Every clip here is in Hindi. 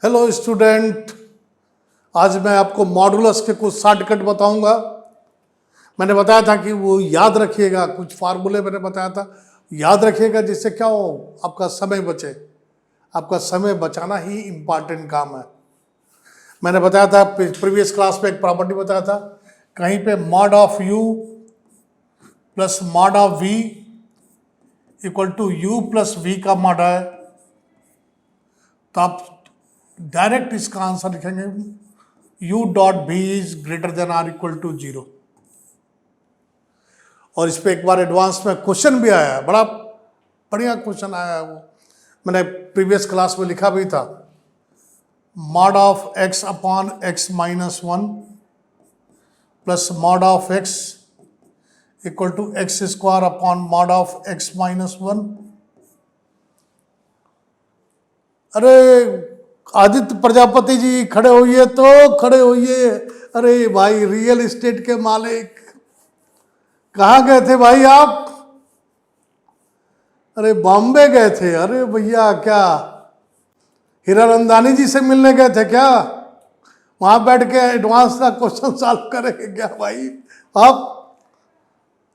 हेलो स्टूडेंट, आज मैं आपको मॉडुलस के कुछ शॉर्टकट बताऊंगा। मैंने बताया था कि वो याद रखिएगा, कुछ फार्मूले मैंने बताया था याद रखिएगा, जिससे क्या हो आपका समय बचे। आपका समय बचाना ही इम्पॉर्टेंट काम है। मैंने बताया था प्रीवियस क्लास में एक प्रॉपर्टी बताया था, कहीं पे mod of u plus mod of v equal to u plus v का मॉड है, तो आप डायरेक्ट इसका आंसर लिखेंगे u डॉट भी is greater than or equal to 0। और इस पर एक बार एडवांस में क्वेश्चन भी आया है, बड़ा बढ़िया क्वेश्चन आया है। वो मैंने प्रीवियस क्लास में लिखा भी था, mod of x upon x minus 1 plus mod of x equal to x square upon mod of x minus 1। अरे आदित्य प्रजापति जी खड़े होइए, तो खड़े होइए। अरे भाई रियल एस्टेट के मालिक, कहाँ गए थे भाई आप? अरे बॉम्बे गए थे? अरे भैया क्या हीरानंदानी जी से मिलने गए थे क्या? वहां बैठ के एडवांस का क्वेश्चन सॉल्व करेंगे क्या भाई आप?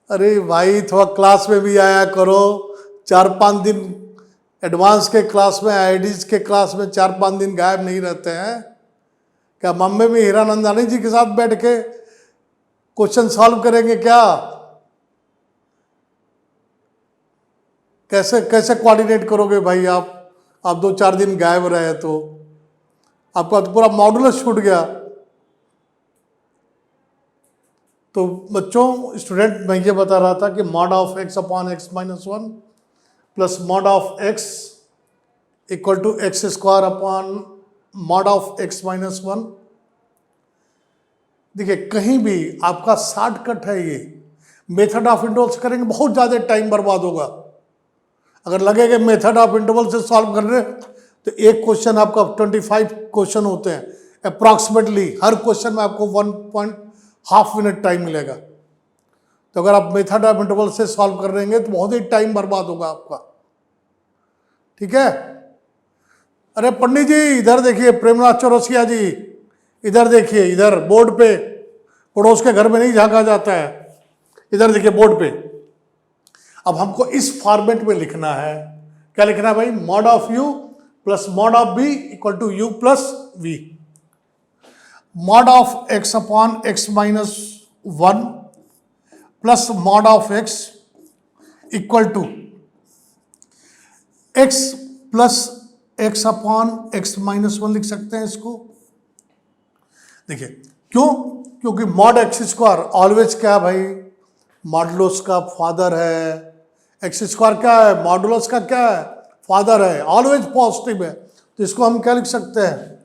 अरे भाई थोड़ा क्लास में भी आया करो। 4-5 दिन एडवांस के क्लास में, आईडीज के क्लास में 4-5 दिन गायब नहीं रहते हैं क्या? बॉम्बे में हीरानंदानी जी के साथ बैठ के क्वेश्चन सॉल्व करेंगे क्या? कैसे कैसे कोऑर्डिनेट करोगे भाई आप 2-4 दिन गायब रहे तो आपका तो पूरा मॉडुलस छूट गया। तो बच्चों, स्टूडेंट, मैं ये बता रहा था कि mod of x upon x minus 1 plus mod of x equal to x square upon mod of x minus 1। देखिए, कहीं भी आपका शॉर्टकट है ये। मेथड ऑफ इंटरवल से करेंगे बहुत ज़्यादा टाइम बर्बाद होगा। अगर लगेगा मेथड ऑफ इंटरवल से सॉल्व कर रहे तो एक क्वेश्चन आपका 25 क्वेश्चन होते हैं अप्रॉक्सीमेटली, हर क्वेश्चन में आपको 1.5 मिनट टाइम मिलेगा। तो अगर आप मेथड ऑफ इंटरवल से सॉल्व कर रहेंगे तो बहुत ही टाइम बर्बाद होगा आपका, ठीक है? अरे पंडित जी इधर देखिए, प्रेमनाथ चौरसिया जी इधर देखिए, इधर बोर्ड पे, पड़ोस के घर में नहीं झांका जाता है, इधर देखिए बोर्ड पे। अब हमको इस फॉर्मेट में लिखना है। क्या लिखना है भाई? Mod of u plus mod of b equal to u plus v. Mod of x upon x minus 1 plus mod of x equal to x plus x upon x minus 1 लिख सकते हैं इसको। देखिए क्यों? क्योंकि मॉड एक्स स्क्वायर ऑलवेज क्या है भाई? मॉडुलस का फादर है। एक्स स्क्वायर क्या है? मॉडुलस का क्या है? फादर है, ऑलवेज पॉजिटिव है। तो इसको हम क्या लिख सकते हैं?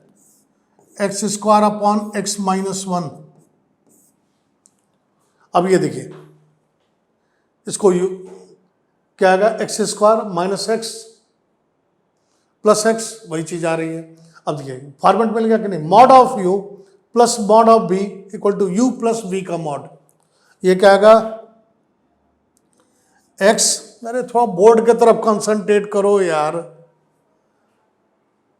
X square upon x minus 1। अब ये देखिए, इसको क्या आएगा? X square minus x plus x, वही चीज आ रही है। अब देखिए फॉर्मेट में लिखा कि नहीं, mod of u plus mod of b equal to u plus b का मॉड। ये क्या आएगा? एक्स, अरे थोड़ा बोर्ड की तरफ कंसंट्रेट करो यार,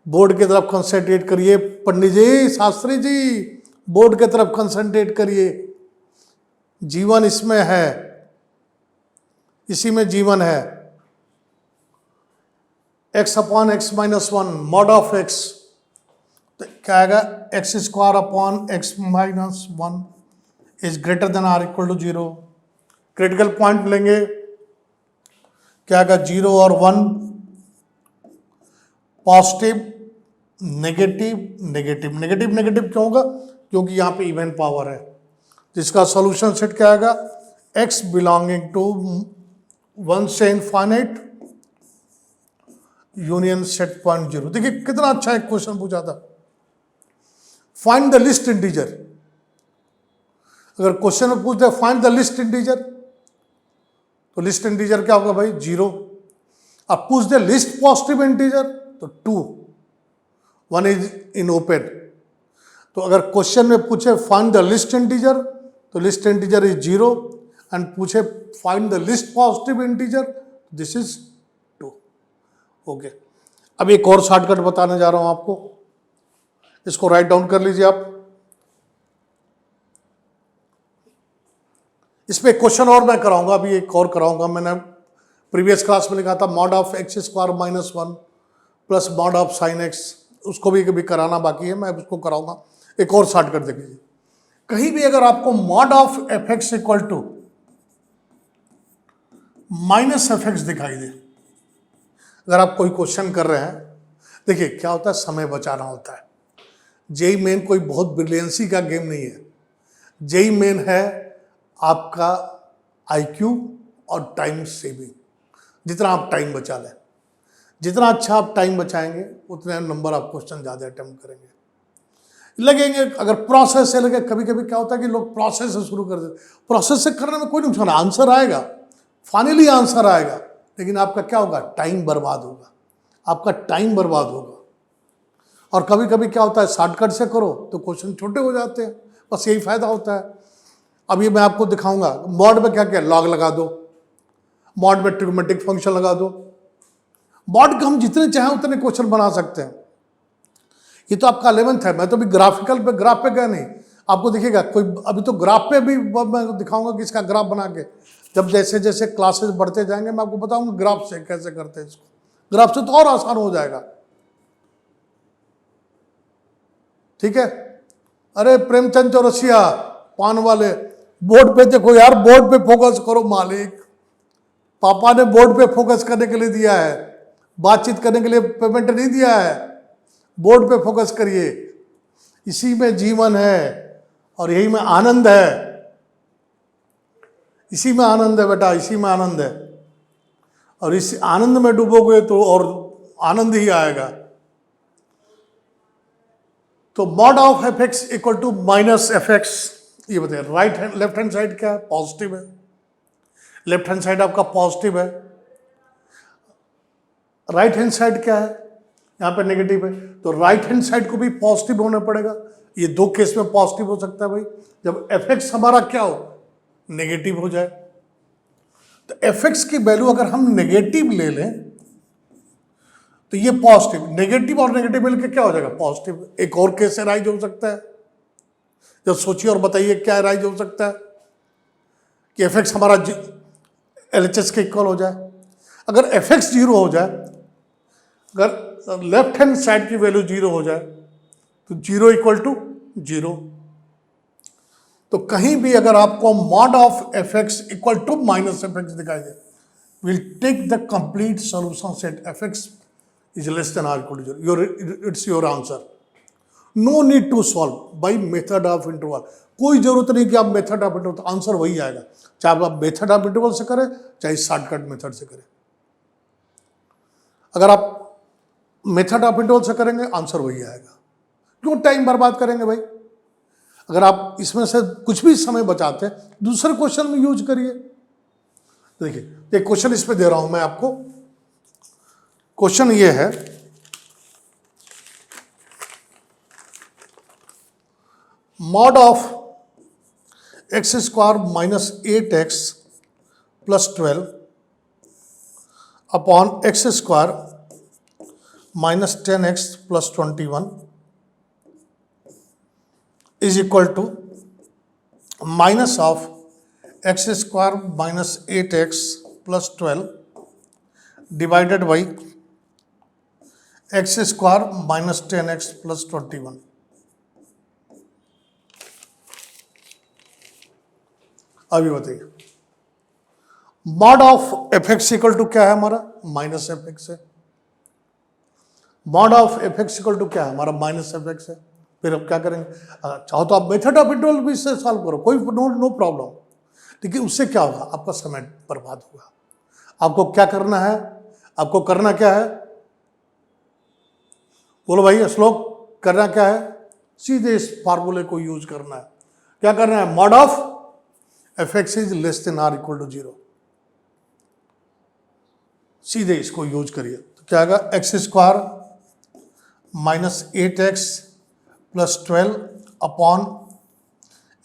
बोर्ड की तरफ कंसंट्रेट करिए। पंडित जी, शास्त्री जी, बोर्ड की तरफ कंसंट्रेट करिए। जीवन इसमें है, इसी में जीवन है। X upon x minus 1 mod of x, तो क्या आएगा? X square upon x minus 1 is greater than or equal to 0। Critical point लेंगे, क्या आएगा? 0 और 1, positive negative negative negative negative क्यों होगा? क्योंकि यहाँ पे इवन पावर है। तो इसका सोल्यूशन सेट क्या आएगा? x बिलोंगिंग टू 1 से इनफाइनाइट यूनियन सेट पॉइंट 0। देखिए कितना अच्छा एक क्वेश्चन पूछा था, फाइंड द लिस्ट इंटीजर। अगर क्वेश्चन में पूछते हैं फाइंड द लिस्ट इंटीजर, तो लिस्ट इंटीजर क्या होगा भाई? 0। अब पूछ दे लिस्ट पॉजिटिव इंटीजर, तो 2, 1 इज इन ओपन। तो अगर क्वेश्चन में पूछे फाइंड द लिस्ट इंटीजर, तो लिस्ट इंटीजर इज 0, एंड पूछे find the least positive integer, this is 2। Okay, अब एक और शॉर्टकट बताने जा रहा हूं आपको। इसको राइट डाउन कर लीजिए आप। इस पे क्वेश्चन और मैं कराऊंगा, अभी एक और कराऊंगा। मैंने प्रीवियस क्लास में लिखा था mod of x square minus 1 plus mod of sine x, उसको भी कभी कराना बाकी है, मैं उसको कराऊंगा। एक और शॉर्टकट देख लीजिए, कहीं भी अगर आपको mod of F x equal to minus F x दिखाई दे, अगर आप कोई क्वेश्चन कर रहे हैं, देखिए क्या होता है, समय बचाना होता है। जेई मेन कोई बहुत ब्रिलियंसी का गेम नहीं है। जेई मेन है आपका आईक्यू और टाइम सेविंग। जितना आप टाइम बचा लें, जितना अच्छा आप टाइम बचाएंगे, उतने नंबर आप क्वेश्चन ज़्यादा अटेम्प्ट करेंगे। लगेंगे अगर प्रोसेस से लगे, कभी कभी क्या होता है कि लोग प्रोसेस से शुरू कर देते, प्रोसेस से करने में कोई नुकसान, आंसर आएगा, फाइनली आंसर आएगा, लेकिन आपका क्या होगा, टाइम बर्बाद होगा, आपका टाइम बर्बाद होगा। और कभी कभी क्या होता है, शॉर्टकट से करो तो क्वेश्चन छोटे हो जाते हैं, बस यही फायदा होता है। अब ये मैं आपको दिखाऊंगा मॉड में क्या क्या, लॉग लगा दो, मॉड में ट्रिग्नोमेट्रिक फंक्शन लगा दो। मॉड का हम जितने चाहें उतने क्वेश्चन बना सकते हैं। ये तो आपका 11th है, मैं तो अभी ग्राफिकल पे, ग्राफ पे गया नहीं, आपको दिखेगा कोई, अभी तो ग्राफ पे भी मैं दिखाऊंगा कि इसका ग्राफ बना के, जब जैसे जैसे क्लासेस बढ़ते जाएंगे मैं आपको बताऊंगा ग्राफ से कैसे करते हैं इसको। ग्राफ से तो और आसान हो जाएगा, ठीक है। अरे प्रेमचंद चौरसिया पान वाले, बोर्ड पे देखो यार, बोर्ड पे फोकस करो मालिक, पापा ने बोर्ड पे फोकस करने के लिए दिया है, बातचीत करने के लिए पेमेंट नहीं दिया है। बोर्ड पे फोकस करिए, इसी में जीवन है और यही में आनंद है, इसी में आनंद है बेटा, इसी में आनंद है। और इस आनंद में डूबोगे तो और आनंद ही आएगा। तो mod of F x equal to minus F x, ये बताइए right hand, left hand side क्या है, पॉजिटिव है, लेफ्ट हैंड साइड आपका पॉजिटिव है, राइट हैंड साइड क्या है, यहाँ पे नेगेटिव है, तो राइट हैंड साइड को भी पॉजिटिव होना पड़ेगा। ये दो केस में पॉजिटिव हो सकता है भाई, जब एफ एक्स हमारा क्या हो, नेगेटिव हो जाए। तो एफ एक्स की वैल्यू अगर हम नेगेटिव ले लें तो ये पॉजिटिव, नेगेटिव और नेगेटिव मिलकर क्या हो जाएगा, पॉजिटिव। एक और केस राइज हो सकता है, जब सोचिए और बताइए क्या राइज हो सकता है कि एफ एक्स हमारा एलएचएस के इक्वल हो जाए। अगर एफ एक्स 0 हो जाए, अगर लेफ्ट हैंड साइड की वैल्यू 0 हो जाए तो 0 इक्वल टू 0। तो कहीं भी अगर आपको mod of F x equal to minus F x दिखाई दे, will take the complete solution set F x is less than or equal to 0, it's your answer. No need to solve by method of interval, कोई जरूरत नहीं कि आप मेथड ऑफ इंटरवल, आंसर वही आएगा, चाहे आप मेथड ऑफ इंटरवल से करें चाहे शॉर्टकट मेथड से करें। अगर आप मेथड ऑफ इंटरवल से करेंगे आंसर वही आएगा, क्यों टाइम बर्बाद करेंगे भाई। अगर आप इसमें से कुछ भी समय बचाते हैं दूसरे क्वेश्चन में यूज करिए। देखिए एक क्वेश्चन इस पे दे रहा हूं मैं आपको, क्वेश्चन ये है, mod of x square minus 8x plus 12 upon x square minus 10x plus 21 is equal to minus of x square minus 8x plus 12 divided by x square minus 10x plus 21। अभी बताइए mod of F x equal to क्या है हमारा, माइनस एफ एक्स है। Mod of F x equal to क्या है हमारा, माइनस एफ एक्स है। फिर हम क्या करेंगे, चाहो तो आप मेथड ऑफ इंटरवल भी इससे सॉल्व करो, कोई नो प्रॉब्लम, लेकिन उससे क्या होगा, आपका समय बर्बाद होगा। आपको क्या करना है, आपको करना क्या है, बोलो भाई श्लोक, करना क्या है, सीधे इस फार्मूले को यूज करना है। क्या करना है, mod of F x is less than or equal to 0, सीधे इसको यूज करिए। तो क्या आएगा, x square minus 8x plus 12 upon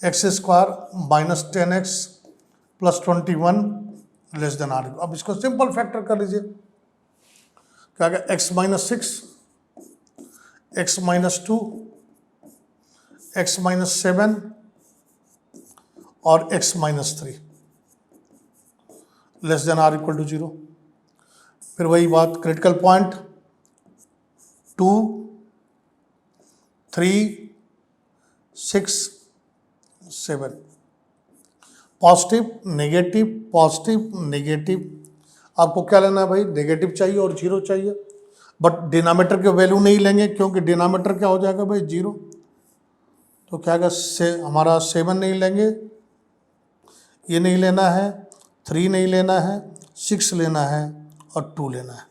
x square minus 10x plus 21 less than or. अब इसको सिंपल फैक्टर कर लीजिए, क्या आएगा, x minus 6, x minus 2 x minus 7 और x minus 3 less than or equal to 0। फिर वही बात, क्रिटिकल पॉइंट 2, 3, 6, 7, पॉजिटिव नेगेटिव। आपको क्या लेना है भाई, नेगेटिव चाहिए और 0 चाहिए, बट डिनोमिनेटर की वैल्यू नहीं लेंगे क्योंकि डिनोमिनेटर क्या हो जाएगा भाई 0। तो क्या हमारा 7 नहीं लेंगे, ये नहीं लेना है, 3 नहीं लेना है, 6 लेना है और 2 लेना है।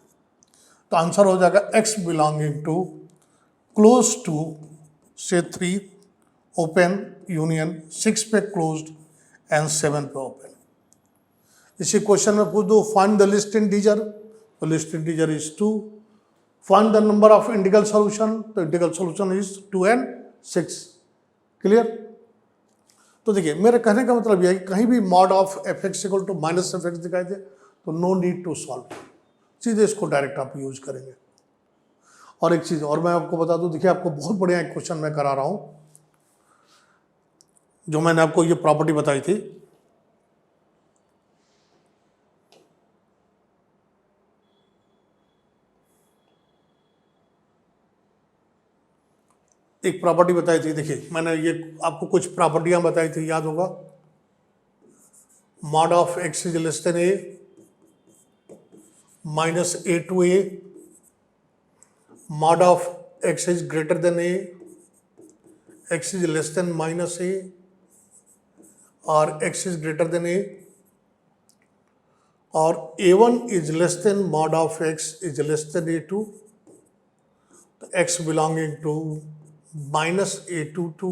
तो आंसर हो जाएगा x belonging to close two से 3 ओपन यूनियन 6 पे क्लोज्ड एंड 7 पे ओपन। इसी क्वेश्चन में पूछ दो फाइंड द लिस्ट इंटीजर, तो least integer is 2। Find the number of integral solution, तो integral solution is 2 and 6। Clear. तो देखिए मेरे कहने का मतलब यह है कि कहीं भी mod of F x equal to minus F x दिखाई दे तो नो नीड टू सॉल्व, सीधे इसको डायरेक्ट आप यूज करेंगे। और एक चीज और मैं आपको बता दूं, देखिए आपको बहुत बढ़िया एक क्वेश्चन मैं करा रहा हूं, जो मैंने आपको ये प्रॉपर्टी बताई थी, एक प्रॉपर्टी बताई थी। देखिए मैंने ये आपको कुछ प्रॉपर्टियां बताई थी, याद होगा। Mod of x is less than A minus A to A, mod of x is greater than A, X is less than minus A और X is greater than A, और a1 is less than mod of x is less than a2, तो x belonging to minus a2 to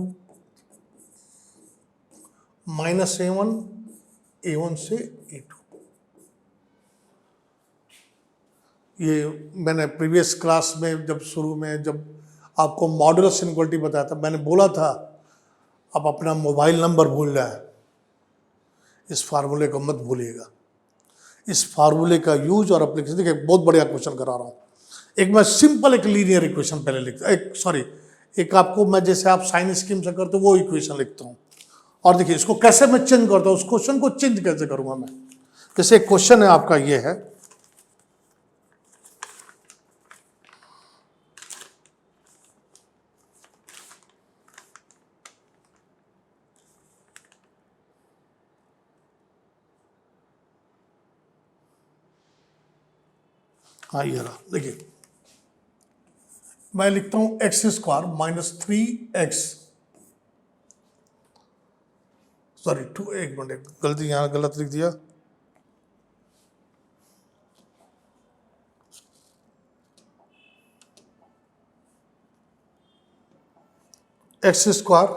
minus a1 से a2। ये मैंने प्रीवियस क्लास में जब शुरू में जब आपको मॉडुलस इनइक्वालिटी बताया था, मैंने बोला था आप अपना मोबाइल नंबर भूल जाए, इस फार्मूले को मत भूलिएगा। इस फार्मूले का यूज और एप्लीकेशन, देखिए बहुत बढ़िया क्वेश्चन करा रहा हूँ। एक मैं सिंपल एक लीनियर इक्वेशन पहले लिखता, एक आपको मैं जैसे आप साइन स्कीम से करते हो वो इक्वेशन लिखता हूँ, और देखिए इसको कैसे मैं चेंज करता हूँ, उस क्वेश्चन को चेंज कैसे करूँगा मैं। जैसे एक क्वेश्चन है आपका ये है, हाँ ये रहा, देखिए मैं लिखता हूं x square minus 3x, sorry 2, एक मिनट गलती यहां गलत लिख दिया, एक्स स्क्वायर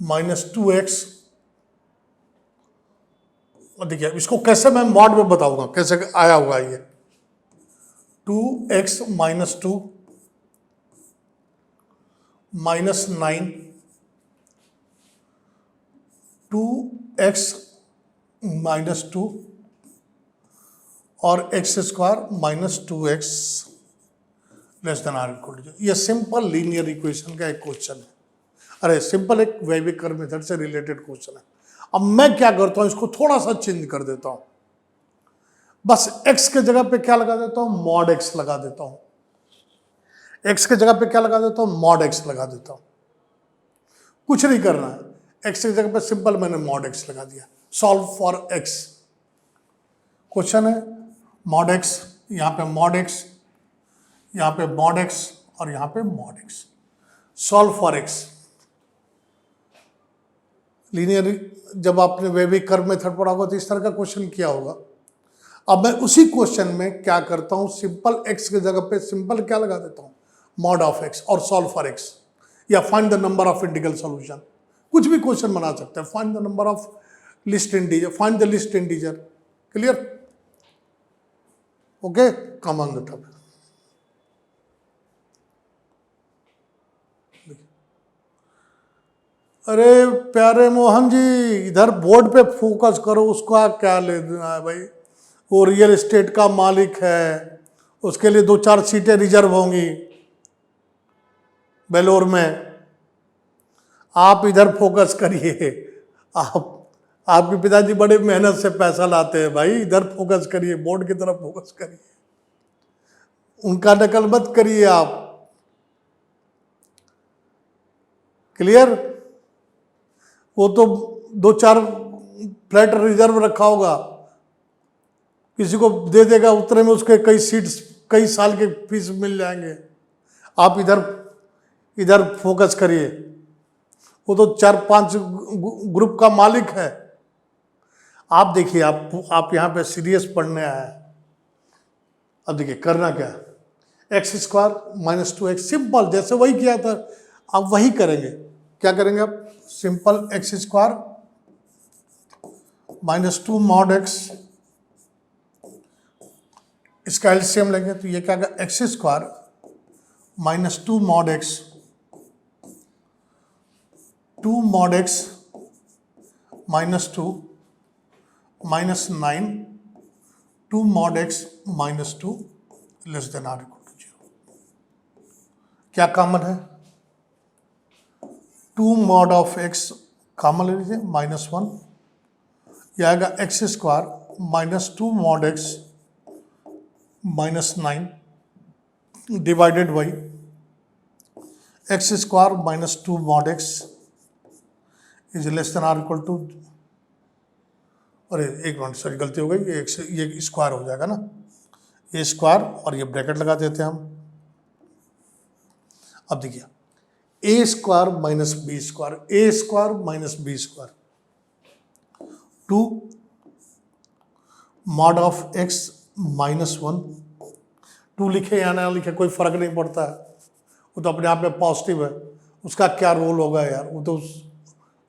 माइनस 2x। और देखिए इसको कैसे मैं मॉड में बताऊंगा, कैसे आया हुआ ये 2x minus 2 minus 9, 2x minus 2 और x square minus 2x less than or equal to. ये सिंपल लीनियर इक्वेशन का एक क्वेश्चन है, अरे सिंपल एक वैविक कर्व मेथड से रिलेटेड क्वेश्चन है। अब मैं क्या करता हूं, इसको थोड़ा सा चेंज कर देता हूं, बस x के जगह पे क्या लगा देता हूं, मॉड x लगा देता हूं। x के जगह पे क्या लगा देता हूं, मॉड x लगा देता हूं। कुछ नहीं करना है, x की जगह पे सिंपल मैंने मॉड x लगा दिया। सॉल्व फॉर x, क्वेश्चन है मॉड x, यहां पे मॉड x, यहां पे मॉड x और यहां पे mod x। Solve for x, linear जब आपने वैविक कर्व मेथड पढ़ा होगा तो इस तरह का क्वेश्चन किया होगा। अब मैं उसी क्वेश्चन में क्या करता हूं, सिंपल x के जगह पे सिंपल क्या लगा देता हूं, मॉड ऑफ x, और सॉल्व फॉर x या find the number of integral solution, कुछ भी क्वेश्चन बना सकते हैं। Find the number of list integer, find the least integer. Clear, okay, come on the topic. अरे प्यारे मोहन जी, इधर बोर्ड पे फोकस करो, उसका क्या लेना है भाई, वो रियल एस्टेट का मालिक है, उसके लिए 2-4 सीटें रिजर्व होंगी। बेलोर में। आप इधर फोकस करिए, आपके पिताजी बड़े मेहनत से पैसा लाते हैं भाई, इधर फोकस करिए, बोर्ड की तरफ फोकस करिए, उनका नकल मत करिए आप। क्लियर? वो तो 2-4 फ्लैट रिजर्व रखा होगा, किसी को दे देगा, उतने में उसके कई सीट्स, कई साल के फीस मिल जाएंगे। आप इधर फोकस करिए, वो तो 4-5 ग्रुप का मालिक है। आप देखिए, आप यहाँ पे सीरियस पढ़ने आए हैं। अब देखिए करना क्या, x² - 2x, सिंपल, जैसे वही किया था आप वही करेंगे। क्या करेंगे आप? सिंपल x² - 2 mod x, इसका एलसीएम लेंगे तो ये क्या होगा, x² - 2 mod x, 2 mod x - 2 -9, 2 mod x - 2 less than or equal to 0। क्या कॉमन है? 2 mod of x कॉमन ले लीजिए, -1, यह आएगा x² - 2 mod x -9 divided by x² - 2 mod x is less than or equal to, अरे एक मिनट, सॉरी गलती हो गई, ये स्क्वायर हो जाएगा ना, ये स्क्वायर और ये ब्रैकेट लगा देते हैं हम। अब देखिए a² - b², a² - b², 2 mod of x -1, 2 लिखे या ना लिखे कोई फर्क नहीं पड़ता है, वो तो अपने आप में पॉजिटिव है, उसका क्या रोल होगा यार, वो तो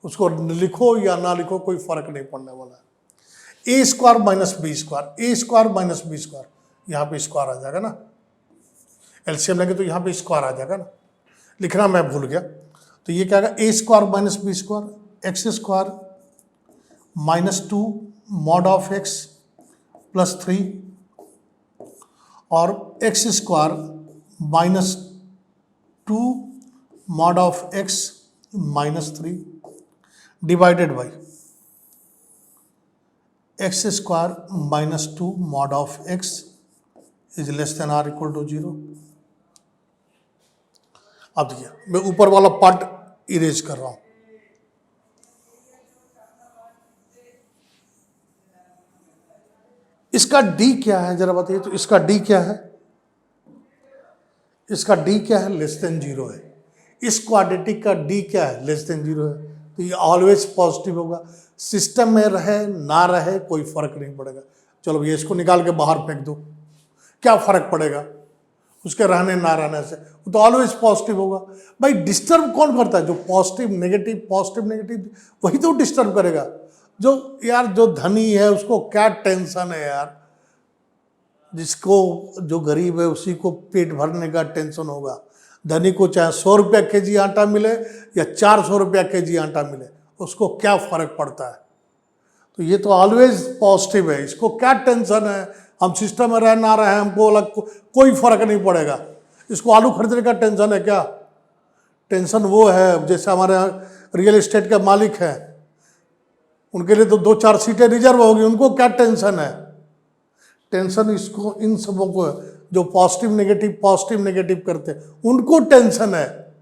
उसको लिखो या ना लिखो कोई फर्क नहीं पड़ने वाला है। a² - b², यहाँ पे स्क्वायर आ जाएगा ना, एलसीएम लेंगे तो यहाँ पे स्क्वायर आ जाएगा ना, लिखना मैं भूल गया। तो ये क्या आएगा, a² - b², x² -2 mod of x +3 और x² -2 mod of x -3 divided by x² -2 mod of x is less than or equal to 0। अब देखिए मैं ऊपर वाला पार्ट इरेज कर रहा हूं। इसका d क्या है जरा बताइए, तो इसका d क्या है? इसका d क्या है? लेस देन 0 है। इस क्वाड्रेटिक का d क्या है? लेस देन 0 है। तो ये ऑलवेज पॉजिटिव होगा, सिस्टम में रहे ना रहे कोई फर्क नहीं पड़ेगा। चलो ये इसको निकाल के बाहर फेंक दो, क्या फर्क पड़ेगा उसके रहने ना रहने से, वो तो ऑलवेज पॉजिटिव होगा। भाई डिस्टर्ब कौन करता है? जो पॉजिटिव नेगेटिव वही तो डिस्टर्ब करेगा। जो यार जो धनी है उसको क्या टेंशन है यार, जिसको जो गरीब है उसी को पेट भरने का टेंशन होगा। धनी को चाहे 100 रुपया केजी आटा मिले या 400 रुपया केजी आटा मिले, उसको क्या फर्क पड़ता है? तो ये तो ऑलवेज पॉजिटिव है, इसको क्या टेंशन है, हम सिस्टम में रह ना रहे हमको अलग कोई फर्क नहीं पड़ेगा। इसको आलू खरीदने का टेंशन है क्या? टेंशन वो है जैसे हमारे यहाँ रियल एस्टेट के मालिक हैं, उनके लिए तो 2-4 सीटें रिजर्व होगी, उनको क्या टेंशन है? टेंशन इसको इन सबों को है जो पॉजिटिव नेगेटिव करते हैं, उनको टेंशन है,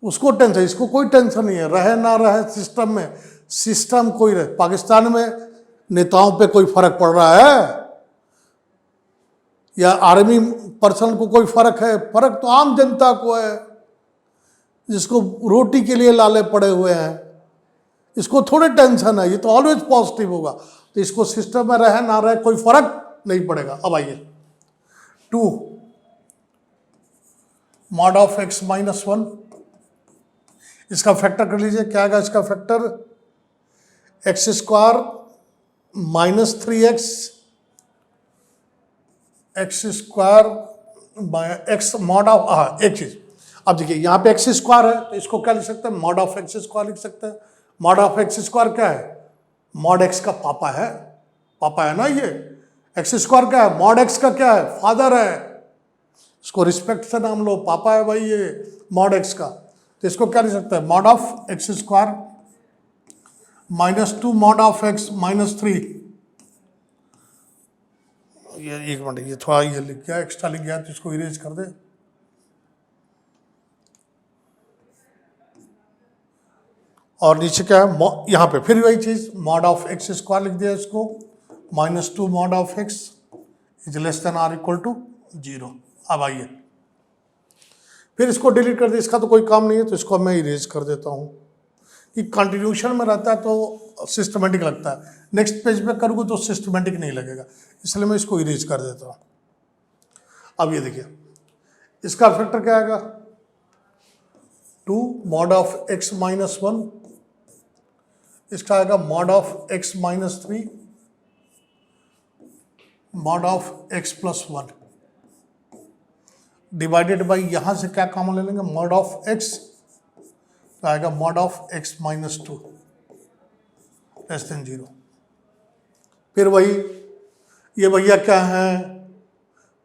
उसको टेंशन, इसको कोई टेंशन नहीं है। रहे ना रहे सिस्टम में, सिस्टम कोई रहे। पाकिस्तान में नेताओं पे कोई फर्क पड़ रहा है या आर्मी पर्सन को कोई फर्क है? फर्क तो आम जनता को है, जिसको रोटी के लिए लाले पड़े हुए हैं, इसको थोड़े टेंशन है। ये तो ऑलवेज पॉजिटिव होगा, तो इसको सिस्टम में रहे ना रहे कोई फर्क नहीं पड़ेगा। अब आइए 2 mod of x -1, इसका फैक्टर कर लीजिए, क्या आएगा इसका factor? x² -3x, x mod of एक चीज। अब देखिए यहाँ पे x² है तो इसको क्या लिख सकते हैं? mod of x² लिख सकते हैं। mod of x² क्या है? mod x का पापा है ना ये। x² क्या है? mod x का क्या है? फादर है। इसको रिस्पेक्ट से नाम लो, पापा है भाई ये मॉड एक्स का, तो इसको क्या लिख सकते हैं, mod of x square -2 mod of X -3। ये एक मिनट, ये थोड़ा ये लिख गया, एक्स्ट्रा लिख गया, तो इसको इरेज कर दे। और नीचे क्या है, यहाँ पे फिर वही चीज, मॉड ऑफ एक्स स्क्वायर लिख दिया इसको, -2 mod of x is less than or equal to 0। अब आइए फिर इसको डिलीट कर दे, इसका तो कोई काम नहीं है, तो इसको मैं इरेज कर देता हूँ। कि कंटिन्यूशन में रहता है तो सिस्टमेटिक लगता है, नेक्स्ट पेज पे करूँगा तो सिस्टमेटिक नहीं लगेगा, इसलिए मैं इसको इरेज कर देता हूँ। अब ये देखिए, इसका फैक्टर क्या आएगा, 2 मॉड ऑफ एक्स -1, इसका आएगा mod of X -3 mod of x +1 divided by, यहां से क्या कॉमन ले लेंगे, मॉड ऑफ एक्स, तो आएगा mod of x -2 less then 0। फिर वही, ये भैया क्या है,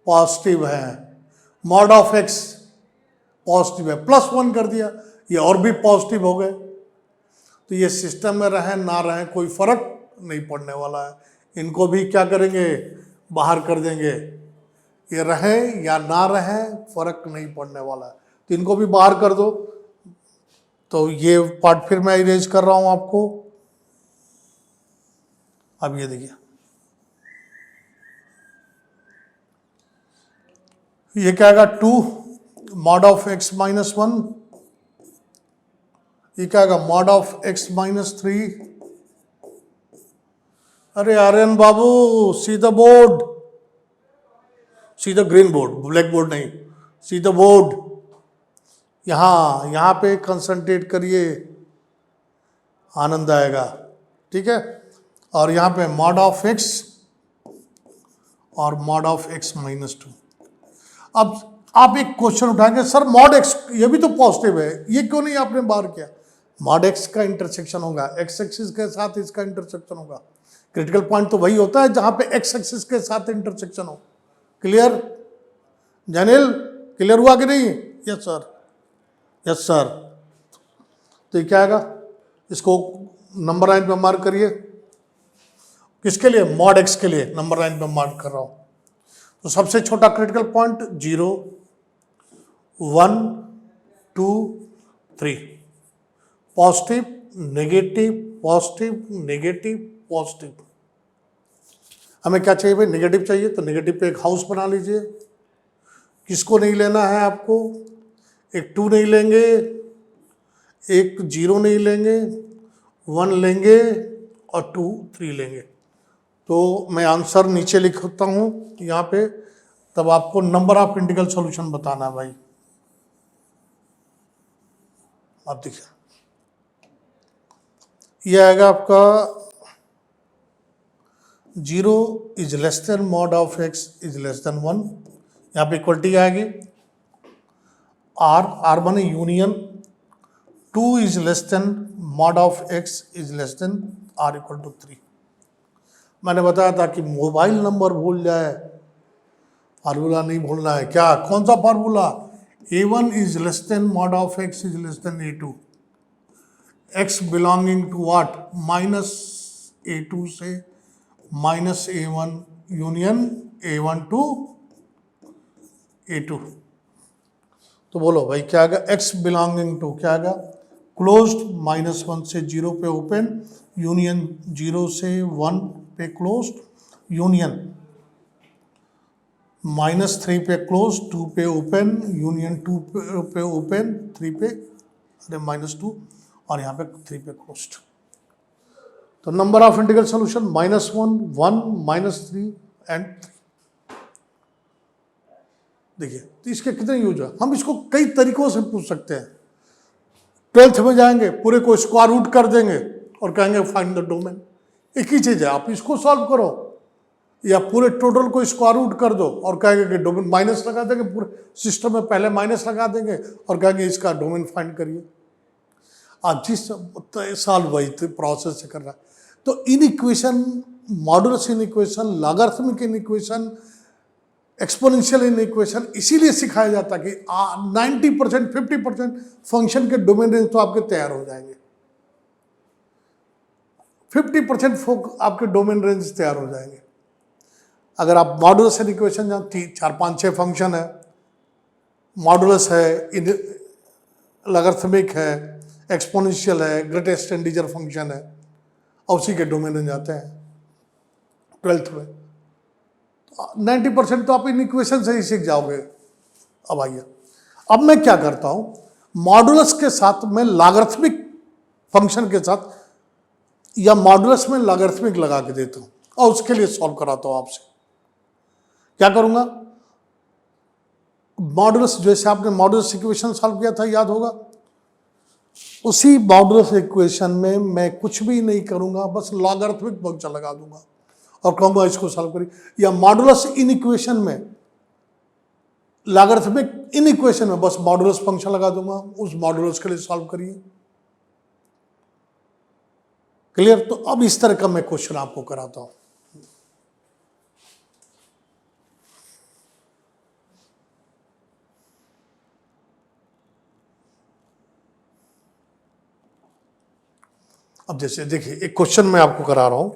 पॉजिटिव है, मॉड ऑफ एक्स पॉजिटिव है, +1 कर दिया, ये और भी पॉजिटिव हो गए, तो ये सिस्टम में रहें ना रहें कोई फर्क नहीं पड़ने वाला है, इनको भी क्या करेंगे, बाहर कर देंगे, ये रहें या ना रहें फर्क नहीं पड़ने वाला है, तो इनको भी बाहर कर दो। तो ये पार्ट फिर मैं इरेज कर रहा हूं आपको। अब ये देखिए, ये क्या आएगा, 2 मॉड ऑफ एक्स -1, ये क्या आएगा, मॉड ऑफ एक्स -3। अरे आर्यन बाबू, see the board, see the green board, black board नहीं, सी द बोर्ड, यहाँ पे कंसंट्रेट करिए, आनंद आएगा, ठीक है। और यहाँ पे मॉड ऑफ एक्स और मॉड ऑफ एक्स -2। अब आप एक क्वेश्चन उठाएंगे, सर मॉड एक्स ये भी तो पॉजिटिव है, ये क्यों नहीं आपने बाहर किया, मॉड एक्स का इंटरसेक्शन होगा एक्स एक्सिस के साथ, इसका इंटरसेक्शन होगा, क्रिटिकल पॉइंट तो वही होता है जहां पे एक्स एक्सिस के साथ इंटरसेक्शन हो। क्लियर जैनिल, क्लियर हुआ कि नहीं, यस सर, यस सर। तो ये क्या आएगा, इसको नंबर लाइन पे मार्क करिए, किसके लिए, मॉड एक्स के लिए नंबर लाइन पे मार्क कर रहा हूं। तो सबसे छोटा critical point 0 1 2 3, positive negative positive negative positive. हमें क्या चाहिए भाई, नेगेटिव चाहिए, तो नेगेटिव पे एक हाउस बना लीजिए। किसको नहीं लेना है आपको, एक 2 नहीं लेंगे, एक 0 नहीं लेंगे, 1 लेंगे और 2 3 लेंगे। तो मैं आंसर नीचे लिखता हूँ यहाँ पे, तब आपको नंबर ऑफ इंटीग्रल सॉल्यूशन बताना है भाई। आप देखिए, ये आएगा आपका 0 is less than mod of x is less than 1, यहाँ पे इक्वलिटी आएगी, आर बने union, 2 is less than mod of x is less than or equal to 3। मैंने बताया था कि मोबाइल नंबर भूल जाए, फार्मूला नहीं भूलना है। क्या, कौन सा formula, a1 is less than mod of x is less than a2, x belonging to what, -a2 से -a1 union a1 to a2। तो बोलो भाई क्या आएगा, x बिलोंगिंग टू क्या आएगा, क्लोज्ड -1 से 0 पे ओपन, यूनियन 0 से 1 पे क्लोज्ड, यूनियन -3 पे क्लोज, 2 पे ओपन, यूनियन 2 पे ओपन, 3 पे अरे -2 और यहाँ पे 3 पे क्लोज्ड। तो number of integral solution -1 1 -3 and 3। देखिए तो इसके कितने यूज है, हम इसको कई तरीकों से पूछ सकते हैं। 12th में जाएंगे, पूरे को स्क्वायर रूट कर देंगे और कहेंगे फाइंड द डोमेन। एक ही चीज है, आप इसको सॉल्व करो या पूरे टोटल को स्क्वायर रूट कर दो और कहेंगे कि डोमेन, माइनस लगा देंगे, पूरे सिस्टम में पहले माइनस लगा देंगे और कहेंगे इसका डोमेन फाइंड करिए। आप जिस साल वही प्रोसेस से कर रहा है। तो in equation, modulus in equation, logarithmic in equation, exponential in equation इसीलिए सिखाया जाता है कि 90% 50% फंक्शन के डोमेन रेंज तो आपके तैयार हो जाएंगे। 50% आपके डोमेन रेंज तैयार हो जाएंगे। अगर आप मॉडुलस एंड इक्वेशन जानती, 4 5 6 फंक्शन है, मॉडुलस है, लॉगरिथमिक है, एक्सपोनेंशियल है, ग्रेटेस्ट इंटीजर फंक्शन है, और उसी के डोमेन रेंज आते हैं 12th में। 90% तो आप इन इक्वेशन से ही सीख जाओगे। अब आइए, अब मैं क्या करता हूं, मॉडुलस के साथ मैं लॉगरिथमिक फंक्शन के साथ या मॉडुलस में लॉगरिथमिक लगा के देता हूं और उसके लिए सॉल्व कराता हूं आपसे। क्या करूंगा, मॉडुलस, जैसे आपने मॉडुलस इक्वेशन सॉल्व किया था, याद होगा, उसी मॉडुलस इक्वेशन में मैं कुछ भी नहीं करूंगा, बस लॉगरिथमिक फंक्शन लगा दूंगा और कहूंगा इसको सॉल्व करिए। या मॉडुलस इन इक्वेशन में, लॉगरिथमिक इन इक्वेशन में बस मॉडुलस फंक्शन लगा दूंगा, उस मॉडुलस के लिए सॉल्व करिए। क्लियर? तो अब इस तरह का मैं क्वेश्चन आपको कराता हूं। अब जैसे देखिए, एक क्वेश्चन मैं आपको करा रहा हूं,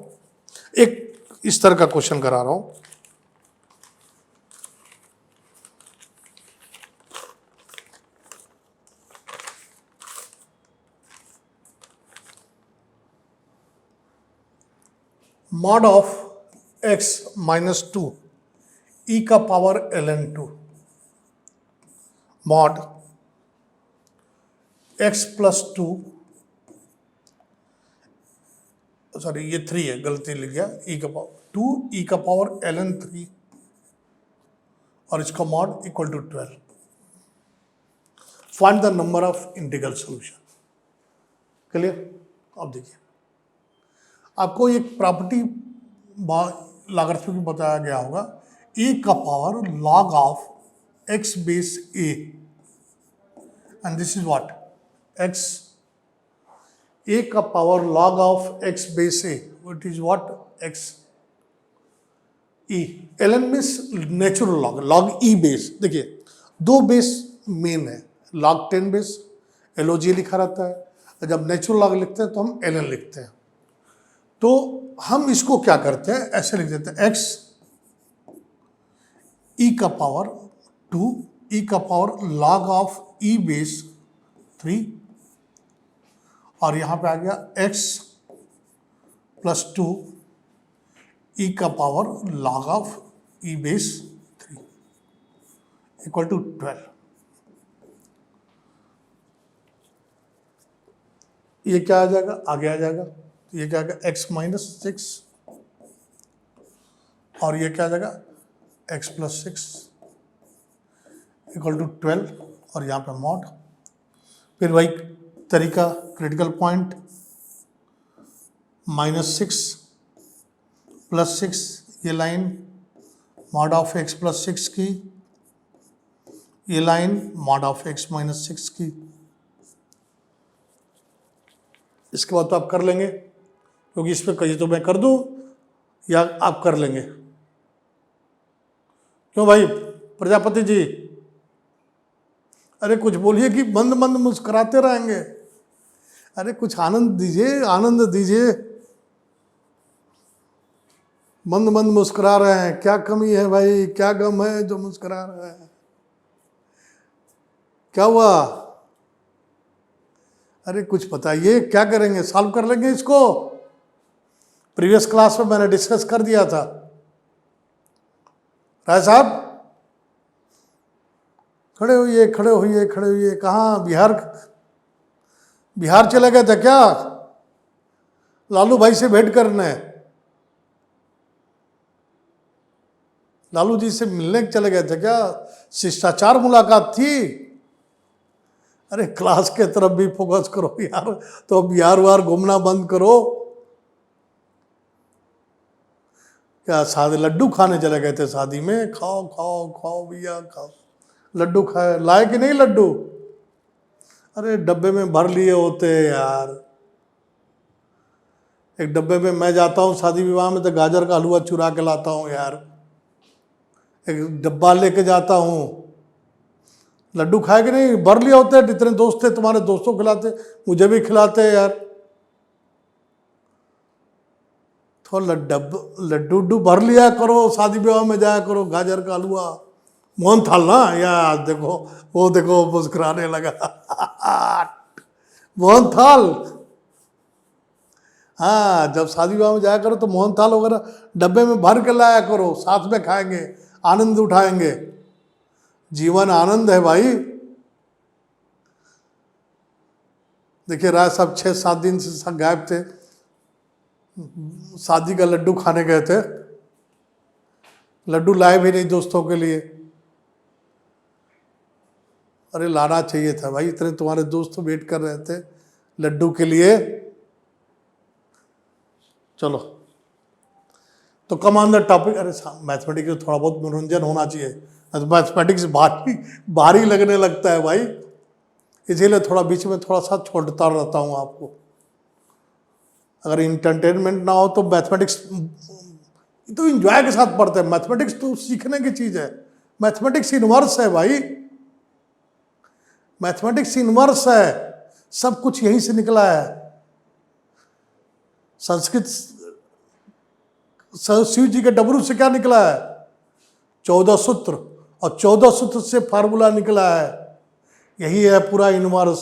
एक इस तरह का क्वेश्चन करा रहा हूं। Mod of x minus 2 e का power ln2 mod x plus 2, sorry ये 3 है, गलती लिख गया, e का पावर 2 e का पावर ln3 और इसका mod equal to 12। Find the number of integral solution. Clear? अब देखिए, आपको एक प्रॉपर्टी लॉगरिथमिक में बताया गया होगा, e का power log of x base a, and this is what, x, a का power log of x base a, what is what, x e, ln means natural log, log e base. देखिए, दो बेस मेन है, log 10 बेस log लिखा रहता है, जब नेचुरल लॉग लिखते हैं तो हम ln लिखते हैं। तो हम इसको क्या करते हैं, ऐसे लिख देते हैं, x e का पावर 2 e का power log of e base 3, और यहां पे आ गया x प्लस 2 e का power log of e base 3 equal to 12। ये क्या आ जाएगा, आगे आ जाएगा, ये क्या आएगा, x माइनस 6, और ये क्या आ जाएगा, x प्लस 6 इक्वल टू 12, और यहाँ पे मॉड। फिर वही तरीका, क्रिटिकल पॉइंट, -6 प्लस 6, ये line mod of x plus 6 की, ये line mod of x minus 6 की। इसके बाद तो आप कर लेंगे, क्योंकि इस पर कहिए तो मैं कर दूं या आप कर लेंगे। क्यों भाई प्रजापति जी, अरे कुछ बोलिए कि मंद मंद मुस्कुराते रहेंगे, अरे कुछ आनंद दीजिए, आनंद दीजिए। मंद मंद मुस्कुरा रहे हैं, क्या कमी है भाई, क्या गम है जो मुस्कुरा रहे हैं, क्या हुआ? अरे कुछ बताइए, क्या करेंगे, सॉल्व कर लेंगे इसको। प्रीवियस क्लास में मैंने डिस्कस कर दिया था। राय साहब खड़े होइए, खड़े होइए, खड़े होइए। कहाँ, बिहार चले गए थे क्या, लालू भाई से भेंट करने? लालू जी से मिलने चले गए थे क्या? शिष्टाचार मुलाकात थी? अरे क्लास के तरफ भी फोकस करो यार, तो बिहार वार घूमना बंद करो। क्या शादी, लड्डू खाने चले गए थे शादी में? खाओ खाओ खाओ भैया खाओ, लड्डू खाए, लाए कि नहीं लड्डू? अरे डब्बे में भर लिए होते यार। एक डब्बे में मैं जाता हूँ शादी विवाह में तो गाजर का हलवा चुरा के लाता हूँ यार, एक डब्बा लेके जाता हूँ, लड्डू खाए कि नहीं, भर लिया होते हैं, जितने दोस्त थे तुम्हारे दोस्तों को खिलाते, मुझे भी खिलाते हैं यार। थोड़ा लड्डू उड्डू भर लिया करो, शादी विवाह में जाया करो, गाजर का हलवा, मोहन थाल ना यार, देखो मुस्कुराने लगा मोहन थाल, हाँ, जब शादी विवाह में जाया करो तो मोहन थाल वगैरह डब्बे में भर के लाया करो, साथ में खाएंगे, आनंद उठाएंगे। जीवन आनंद है भाई। देखिए राय साहब 6-7 दिन से गायब थे, शादी का लड्डू खाने गए थे, लड्डू लाए भी नहीं दोस्तों के लिए। अरे लाना चाहिए था भाई, इतने तुम्हारे दोस्त वेट कर रहे थे लड्डू के लिए। चलो तो कम ऑन द टॉपिक। अरे मैथमेटिक्स में थोड़ा बहुत मनोरंजन होना चाहिए, मैथमेटिक्स भारी लगने लगता है भाई, इसीलिए थोड़ा बीच में थोड़ा सा छोड़ता रहता हूँ आपको। अगर इंटरटेनमेंट ना हो तो मैथमेटिक्स तो इंजॉय के साथ पढ़ते हैं, मैथमेटिक्स तो सीखने की चीज है, मैथमेटिक्स इनवर्स है भाई, मैथमेटिक्स इनवर्स है, सब कुछ यहीं से निकला है। संस्कृत शिव जी के डबरू से क्या निकला है? 14 सूत्र, और 14 सूत्र से फार्मूला निकला है, यही है पूरा यूनिवर्स,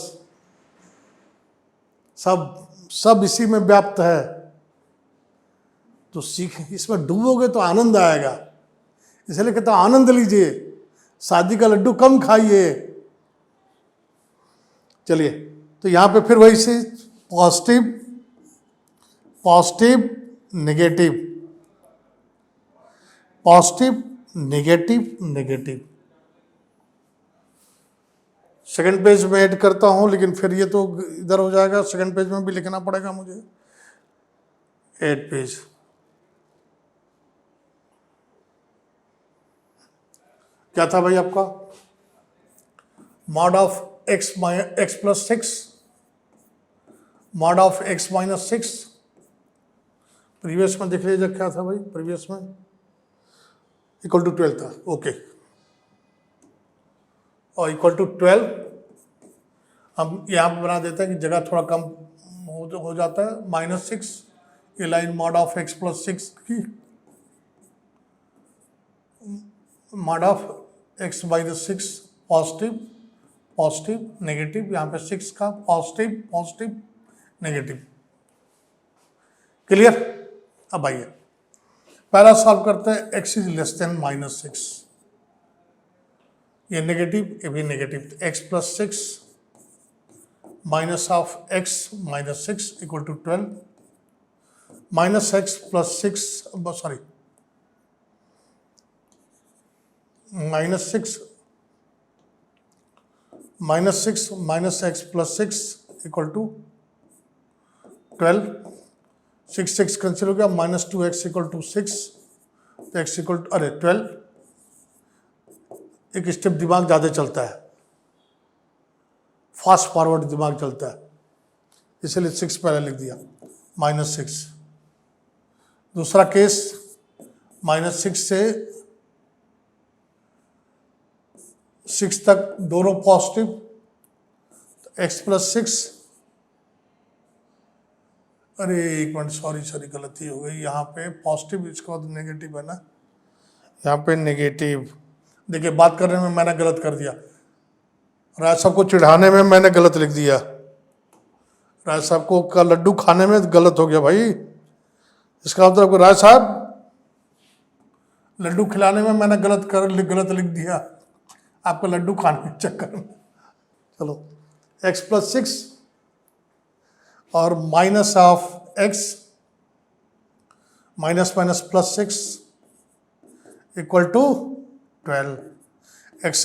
सब इसी में व्याप्त है। तो सीख, इसमें डूबोगे तो आनंद आएगा, इसलिए कहता हूं आनंद लीजिए, शादी का लड्डू कम खाइए। चलिए तो यहां पे फिर वही से positive negative, positive negative. Second page में ऐड करता हूं, लेकिन फिर ये तो इधर हो जाएगा, सेकंड पेज में भी लिखना पड़ेगा मुझे। 8 पेज, क्या था भाई आपका? Mod of x plus 6, mod of x minus 6। Previous में देख लीजिए क्या था भाई, प्रीवियस में इक्वल टू 12 था, ओके, और इक्वल टू 12 हम यहाँ पर बना देते हैं कि जगह थोड़ा कम हो जाता है। -6 ये line mod of x plus 6 की, mod of x minus 6 positive negative, यहाँ पे 6 का पॉजिटिव नेगेटिव। क्लियर? अब आइए पहला सॉल्व करते हैं, x इज लेस देन -6, ये नेगेटिव, ये भी negative, x plus 6 minus of x minus 6 equal to 12, -x plus 6 sorry -6 minus x plus 6 equal to 12, 6 cancel हो गया, -2x इक्वल टू 6, तो x इक्वल टू 12। एक स्टेप दिमाग ज़्यादा चलता है, फास्ट फॉरवर्ड दिमाग चलता है, इसलिए 6 पहले लिख दिया, -6। दूसरा केस -6 से 6 तक दोनों पॉजिटिव, तो x प्लस 6, अरे एक मिनट, सॉरी गलती हो गई, यहाँ पे पॉजिटिव, इसके बाद नेगेटिव है ना, यहाँ पे नेगेटिव। देखिए बात करने में मैंने गलत कर दिया, राज साहब को चिढ़ाने में मैंने गलत लिख दिया, राज साहब को का लड्डू खाने में गलत हो गया भाई। इसका मतलब राज साहब लड्डू खिलाने में मैंने गलत लिख दिया आपको लड्डू खाने के चक्कर में। चलो x प्लस 6 और minus of x minus plus 6 equal to 12, x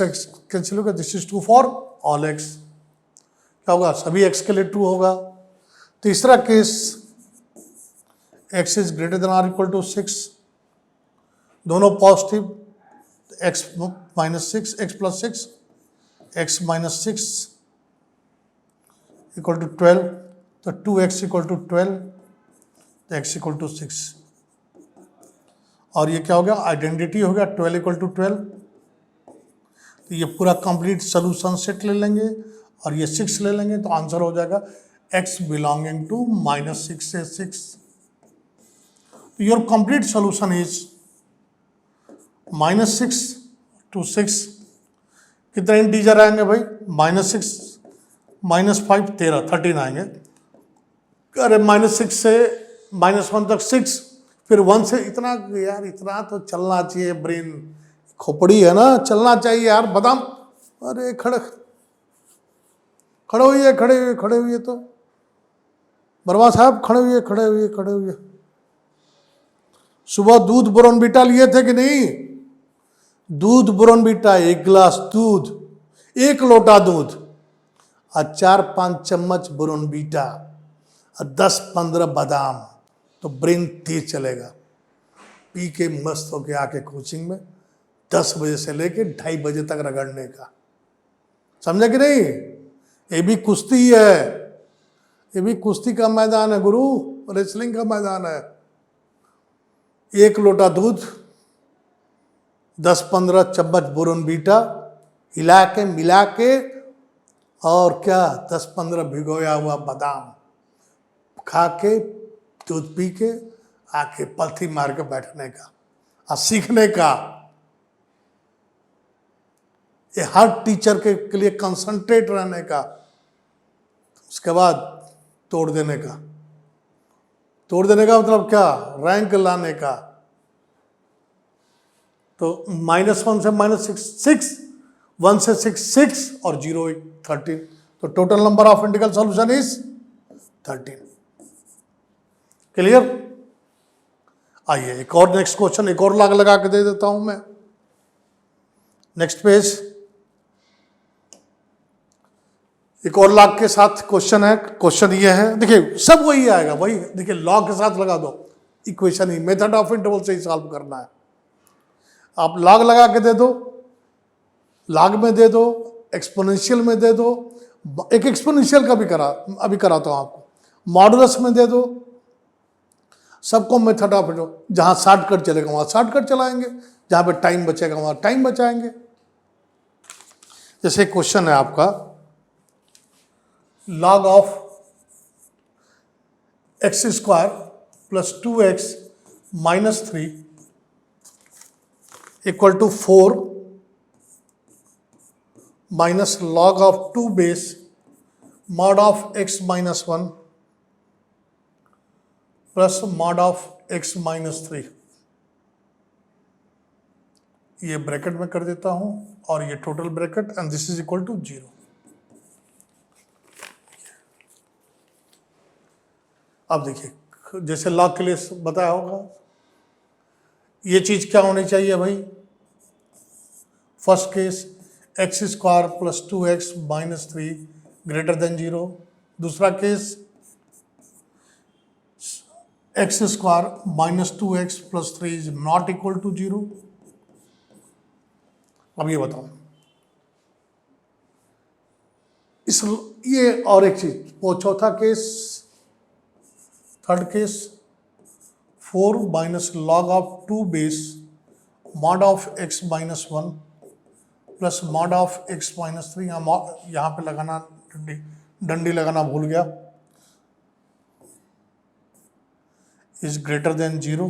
cancel होगा, this is 2 for all x, क्या होगा, सभी x के लिए 2 होगा। तीसरा case x is greater than or equal to 6, दोनों positive, x minus 6 x plus 6, x minus 6 equal to 12, तो 2x इक्वल टू 12, तो x इक्वल टू 6, और ये क्या हो गया, आइडेंटिटी हो गया 12 इक्वल टू 12। तो ये पूरा कंप्लीट सोल्यूशन सेट ले लेंगे और ये 6 ले लेंगे, तो आंसर हो जाएगा x बिलोंगिंग टू -6 से 6। Your complete solution is -6 to 6। कितने इंटीजर आएंगे भाई, -6 -5 13 आएंगे। अरे -6 से -1 तक 6, फिर 1 से इतना, यार इतना तो चलना चाहिए, ब्रेन खोपड़ी है ना, चलना चाहिए यार बादाम। अरे खड़े हुए तो बर्मा साहब, खड़े हुए। सुबह दूध बोर्नवीटा लिए थे कि नहीं? दूध बोर्नवीटा, 1 गिलास दूध, 1 लोटा दूध और 4-5 चम्मच बोर्नवीटा और 10-15 बादाम, तो ब्रेन तेज चलेगा। पी के मस्त होके आके कोचिंग में 10 बजे से लेके 2:30 बजे तक रगड़ने का, समझे कि नहीं? ये भी कुश्ती है, ये भी कुश्ती का मैदान है गुरु, रेसलिंग का मैदान है। 1 लोटा दूध, 10-15 चम्मच बोर्नवीटा, हिला के मिला के, और क्या 10-15 भिगोया हुआ बादाम खा के, दूध पी के आके पलथी मार के बैठने का और सीखने का। ये हर टीचर के लिए कंसंट्रेट रहने का, उसके बाद तोड़ देने का मतलब क्या, रैंक लाने का। तो -1 से -6, 1 से 6 और 0 13, तो total number of integral solution is 13। Clear? आइए एक और नेक्स्ट क्वेश्चन, एक और लाग लगा के दे देता हूं मैं। नेक्स्ट पेज, एक और लॉग के साथ क्वेश्चन है। क्वेश्चन ये है, देखिए सब वही आएगा, वही देखिए लॉग के साथ लगा दो, equation he, method of interval से ही सॉल्व करना है। आप लॉग लगा के दे दो, लॉग में दे दो, एक्सपोनेंशियल में दे दो, एक एक्सपोनेंशियल का भी अभी कराता हूं आपको, मॉडुलस में दे दो, सबको मेथड ऑफ इंटरवल, जहां शॉर्टकट चलेगा वहां शॉर्टकट चलाएंगे, जहां पे टाइम बचेगा वहां टाइम बचाएंगे। जैसे क्वेश्चन है आपका, log of x square plus 2x minus 3 equal to 4 minus log of 2 base mod of x minus 1 plus mod of x minus 3। ये ब्रैकेट में कर देता हूं और ये total bracket, and this is equal to 0। अब देखिए जैसे लॉग के लिए बताया होगा, ये चीज क्या होनी चाहिए भाई, first case x square plus 2x minus 3 greater than 0। दूसरा case x square minus 2x plus 3 is not equal to 0। अब ये बताओ, इस ये और एक चीज, वो चौथा case, third case 4 minus log of 2 base mod of x minus 1 plus mod of x minus 3। यहाँ पे लगाना डंडी लगाना भूल गया, इज ग्रेटर देन 0।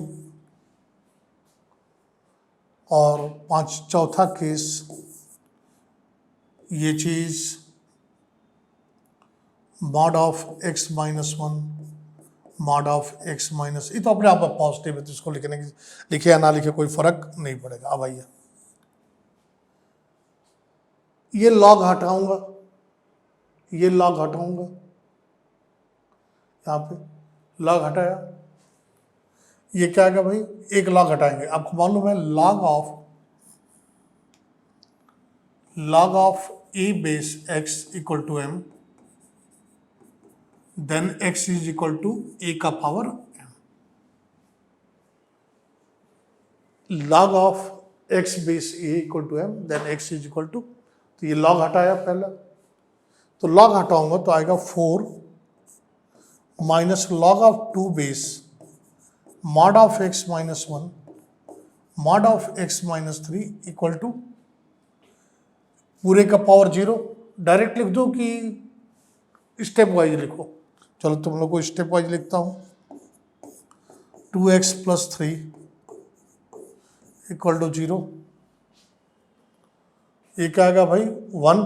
और चौथा केस, ये चीज mod of x minus 1 mod of x minus, ये तो अपने आप में पॉजिटिव है, तो इसको लिखने की, लिखे या ना लिखे कोई फर्क नहीं पड़ेगा। अब आइए ये लॉग हटाऊंगा, ये लॉग हटाऊंगा, यहाँ पे लॉग हटाया, ये क्या आएगा भाई, एक लॉग हटाएंगे, आपको मालूम है log of a base x equal to m, then x is equal to a का power m। Log of x base a equal to m, then x is equal to, तो ये लॉग हटाया पहला, तो लॉग हटाऊंगा तो आएगा 4 minus log of 2 base mod of x minus 1 mod of x minus 3 equal to पूरे का पावर 0। डायरेक्ट लिख दो कि स्टेप वाइज लिखो? चलो तुम लोग को स्टेप वाइज लिखता हूं। 2x plus 3 equal to 0। ये क्या आएगा भाई? 1।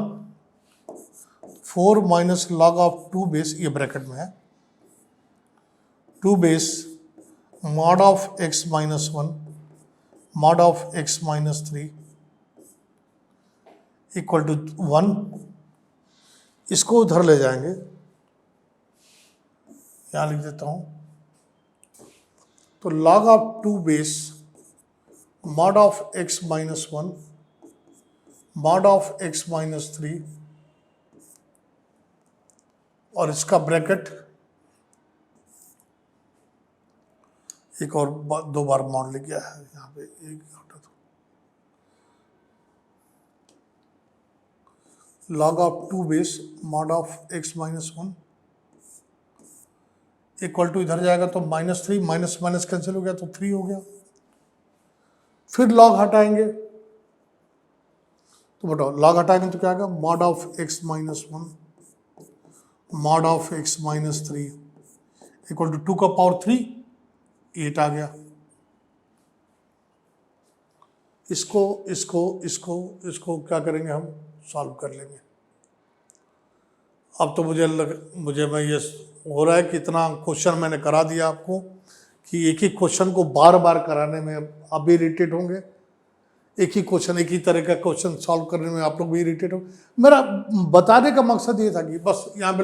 4 माइनस लॉग ऑफ 2 बेस, ये ब्रैकेट में है, 2 base mod of x minus 1 mod of x minus 3 equal to 1। इसको उधर ले जाएंगे, यहां लिख देता हूं। तो log of 2 base mod of x minus 1 mod of x minus 3 और इसका ब्रैकेट एक और दो बार मॉड लिख गया है यहाँ पे, एक हटा दो। Log of 2 base mod of x minus 1 equal to, इधर जाएगा तो -3, माइनस माइनस कैंसिल हो गया तो 3 हो गया। फिर लॉग हटाएंगे तो बताओ, लॉग हटाएंगे तो क्या आएगा? Mod of x minus 1 mod of x minus 3 equal to 2 का पावर 3, 8 आ गया। इसको इसको इसको इसको क्या करेंगे हम? सॉल्व कर लेंगे। अब तो मुझे मैं ये हो रहा है कि इतना क्वेश्चन मैंने करा दिया आपको कि एक ही क्वेश्चन को बार बार कराने में आप भी इरिटेट होंगे। एक ही क्वेश्चन, एक ही तरह का क्वेश्चन सॉल्व करने में आप लोग भी इरिटेट होंगे। मेरा बताने का मकसद ये था कि बस यहाँ पे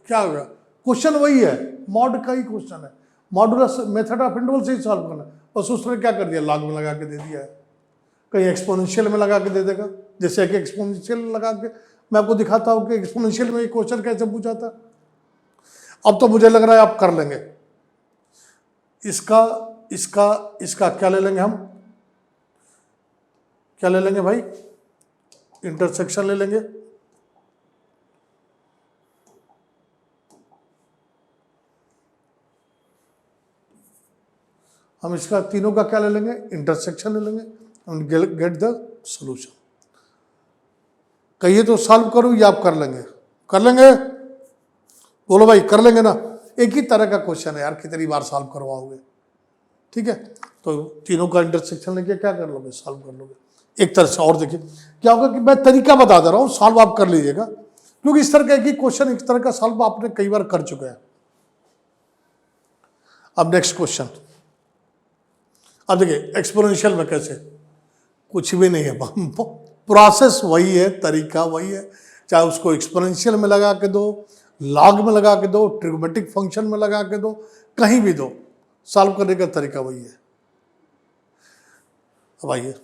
क्या हो गया, क्वेश्चन वही है, मॉड का ही क्वेश्चन है, मॉडुलस मेथड ऑफ इंटरवल से ही सॉल्व करना है। बस उसने क्या कर दिया? लॉग में लगा के दे दिया है, कहीं एक्सपोनेंशियल में लगा के दे देगा। जैसे कि एक्सपोनेंशियल लगा के मैं आपको दिखाता हूँ कि एक्सपोनेंशियल में क्वेश्चन कैसे पूछा था। अब तो मुझे लग रहा है आप कर लेंगे। इसका क्या ले लेंगे हम? क्या ले लेंगे भाई? इंटरसेक्शन ले लेंगे। हम इसका तीनों का क्या ले लेंगे? इंटरसेक्शन ले लेंगे एंड गेट द सॉल्यूशन। कहिए तो सॉल्व करूं या आप कर लेंगे? कर लेंगे? बोलो भाई, कर लेंगे ना? एक ही तरह का क्वेश्चन है यार, कितनी बार सॉल्व करवाओगे? ठीक है, तो तीनों का इंटरसेक्शन लेके क्या कर लोगे? सॉल्व कर लोगे। एक तरह से और देखिए क्या होगा कि मैं तरीका बता दे रहा हूं, सॉल्व आप कर लीजिएगा, क्योंकि इस तरह का एक ही क्वेश्चन इस तरह का सॉल्व आपने कई बार कर चुके हैं। अब नेक्स्ट क्वेश्चन, अब देखिए एक्सपोनेंशियल में कैसे, कुछ भी नहीं है, प्रोसेस वही है, तरीका वही है। चाहे उसको एक्सपोनेंशियल में लगा के दो, लॉग में लगा के दो, ट्रिग्नोमेट्रिक फंक्शन में लगा के दो, कहीं भी दो, सॉल्व करने का तरीका वही है। अब आइए,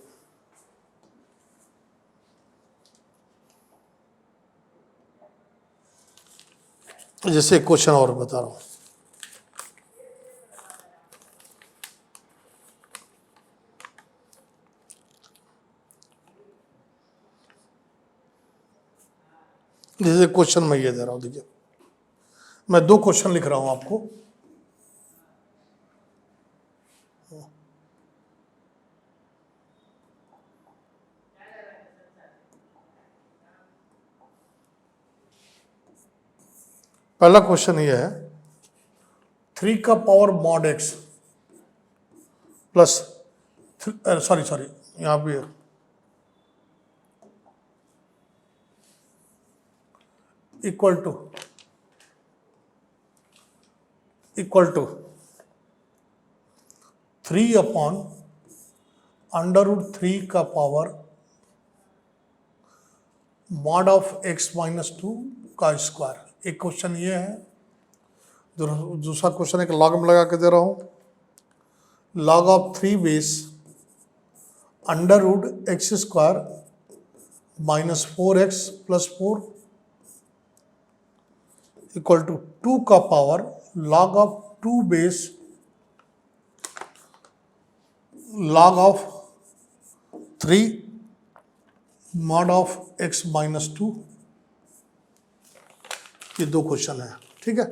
जैसे क्वेश्चन और बता रहा हूं। जैसे क्वेश्चन मैं ये दे रहा हूं, देखिए मैं 2 क्वेश्चन लिख रहा हूं आपको। पहला क्वेश्चन ये है, 3 का power mod x plus sorry यहां पे इक्वल टू 3 अपॉन √3 का power mod of x minus 2 का स्क्वायर। एक क्वेश्चन ये है। दूसरा क्वेश्चन एक लॉग में लगा के दे रहा हूं, log of 3 base √x square minus 4x plus 4 equal to 2 का power log of 2 base log of 3 mod of x minus 2। ये 2 क्वेश्चन है, ठीक है।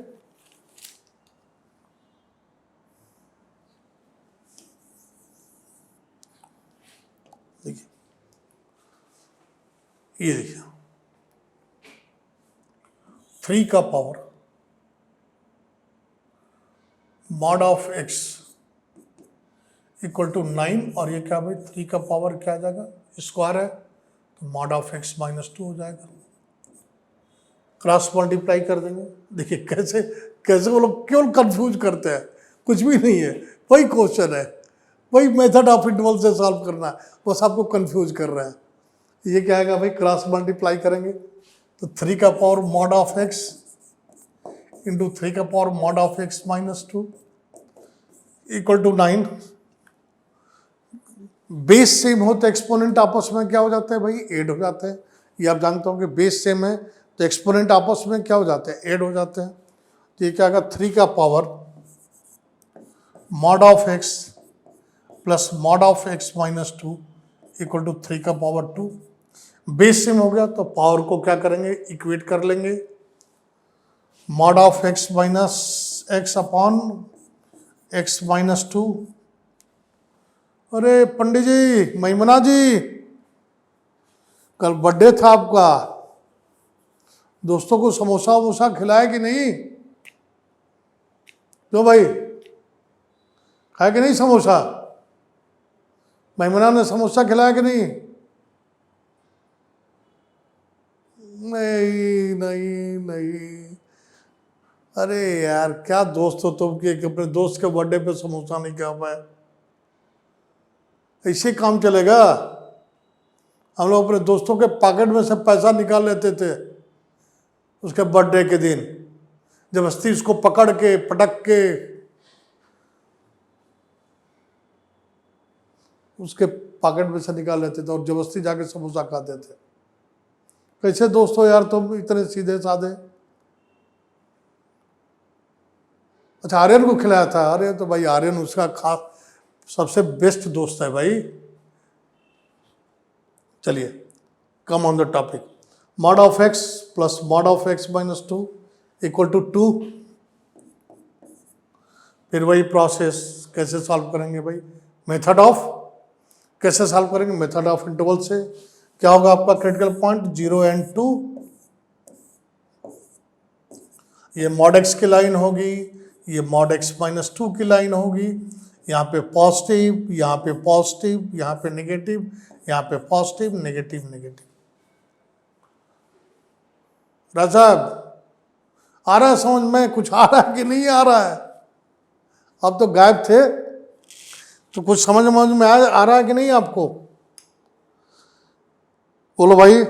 देखिए ये देखिए 3 का power mod of x equal to 9, और ये क्या भाई 3 का पावर क्या आ जाएगा, स्क्वायर है तो मॉड ऑफ x -2 हो जाएगा। क्रॉस मल्टीप्लाई कर देंगे। देखिए कैसे कैसे वो लोग केवल कंफ्यूज करते हैं, कुछ भी नहीं है, वही क्वेश्चन है, वही मेथड ऑफ इंटरवल से सॉल्व करना है, बस आपको कंफ्यूज कर रहे हैं। ये क्या आएगा भाई, क्रॉस मल्टीप्लाई करेंगे तो 3 का power mod of x into 3 का power mod of x -2 equal to 9। Base same हो तो एक्सपोनेंट आपस में क्या हो जाते हैं भाई, ऐड हो जाते हैं। ये आप जानते हो कि बेस सेम है तो एक्सपोनेंट आपस में क्या हो जाते हैं, ऐड हो जाते हैं। तो ये क्या आएगा 3 का power mod of x plus mod of x -2 equal to 3 का पावर 2। बेस सेम हो गया तो पावर को क्या करेंगे, इक्वेट कर लेंगे। Mod of x minus x upon x -2। अरे पंडित जी, महिमना जी, कल बर्थडे था आपका, दोस्तों को समोसा वमोसा खिलाया कि नहीं? क्यों भाई, खाया कि नहीं समोसा? महिमना ने समोसा खिलाया कि नहीं? नहीं नहीं नहीं। अरे यार क्या दोस्त हो तुम कि अपने दोस्त के बर्थडे पे समोसा नहीं खा पाए। ऐसे काम चलेगा? हम लोग अपने दोस्तों के पॉकेट में से पैसा निकाल लेते थे उसके बर्थडे के दिन, जबरदस्ती उसको पकड़ के पटक के उसके पॉकेट में से निकाल लेते थे और जबरदस्ती जाके समोसा खाते थे। कैसे दोस्त हो यार तुम, इतने सीधे साधे। अच्छा, आर्यन को खिलाया था? अरे तो भाई आर्यन उसका खास सबसे बेस्ट दोस्त है भाई। चलिए, come on the topic. Mod of x plus mod of x -2 equal to 2। फिर वही प्रोसेस, कैसे सॉल्व करेंगे भाई, मेथड ऑफ, कैसे सॉल्व करेंगे, मेथड ऑफ इंटरवल से। क्या होगा आपका क्रिटिकल पॉइंट 0 and 2। ये मॉड x की लाइन होगी, ये मॉड x -2 की लाइन होगी। यहाँ पे पॉजिटिव, यहाँ पे पॉजिटिव, यहाँ पे नेगेटिव, यहाँ पे पॉजिटिव नेगेटिव नेगेटिव। राजा साहब आ रहा है समझ में, कुछ आ रहा है कि नहीं आ रहा है? आप तो गायब थे, तो कुछ समझ में आ रहा है कि नहीं आपको? बोलो भाई।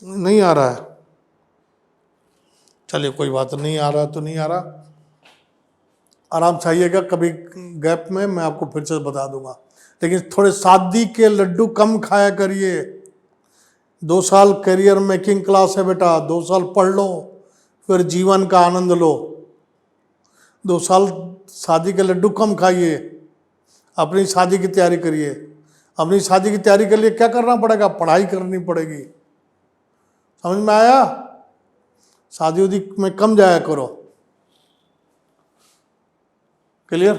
नहीं आ रहा है? चलिए कोई बात नहीं, आ रहा तो नहीं आ रहा, आराम से आइएगा, कभी गैप में मैं आपको फिर से बता दूंगा। लेकिन थोड़े शादी के लड्डू कम खाया करिए। 2 साल करियर मेकिंग क्लास है बेटा, 2 साल पढ़ लो फिर जीवन का आनंद लो। 2 साल शादी के लड्डू कम खाइए, अपनी शादी की तैयारी करिए। अपनी शादी की तैयारी के लिए क्या करना पड़ेगा, पढ़ाई करनी पड़ेगी। समझ में आया? शादी उदी में कम जाया करो। क्लियर?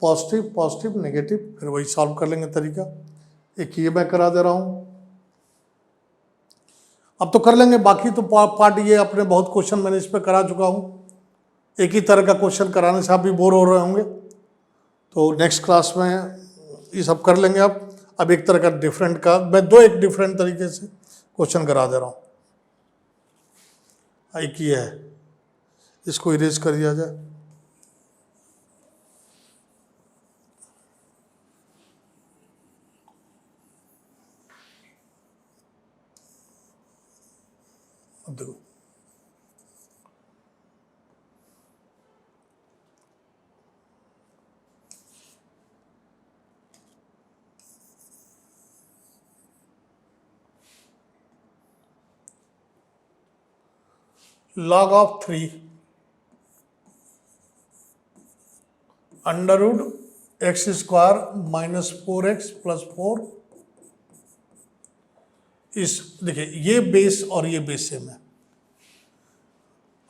पॉजिटिव पॉजिटिव नेगेटिव, फिर वही सॉल्व कर लेंगे तरीका। एक ये मैं करा दे रहा हूं, अब तो कर लेंगे। बाकी तो पार्ट ये अपने बहुत क्वेश्चन मैंने इस पर करा चुका हूं। एक ही तरह का क्वेश्चन कराने से आप भी बोर हो रहे होंगे, तो नेक्स्ट क्लास में ये सब कर लेंगे। अब एक तरह का डिफरेंट का मैं एक डिफरेंट तरीके से क्वेश्चन करा दे रहा हूँ। एक ये है, इसको इरेज कर दिया जाए। अब देखो, log of 3 under root x square -4x + 4। इस देखिए, ये बेस और ये बेस सेम है।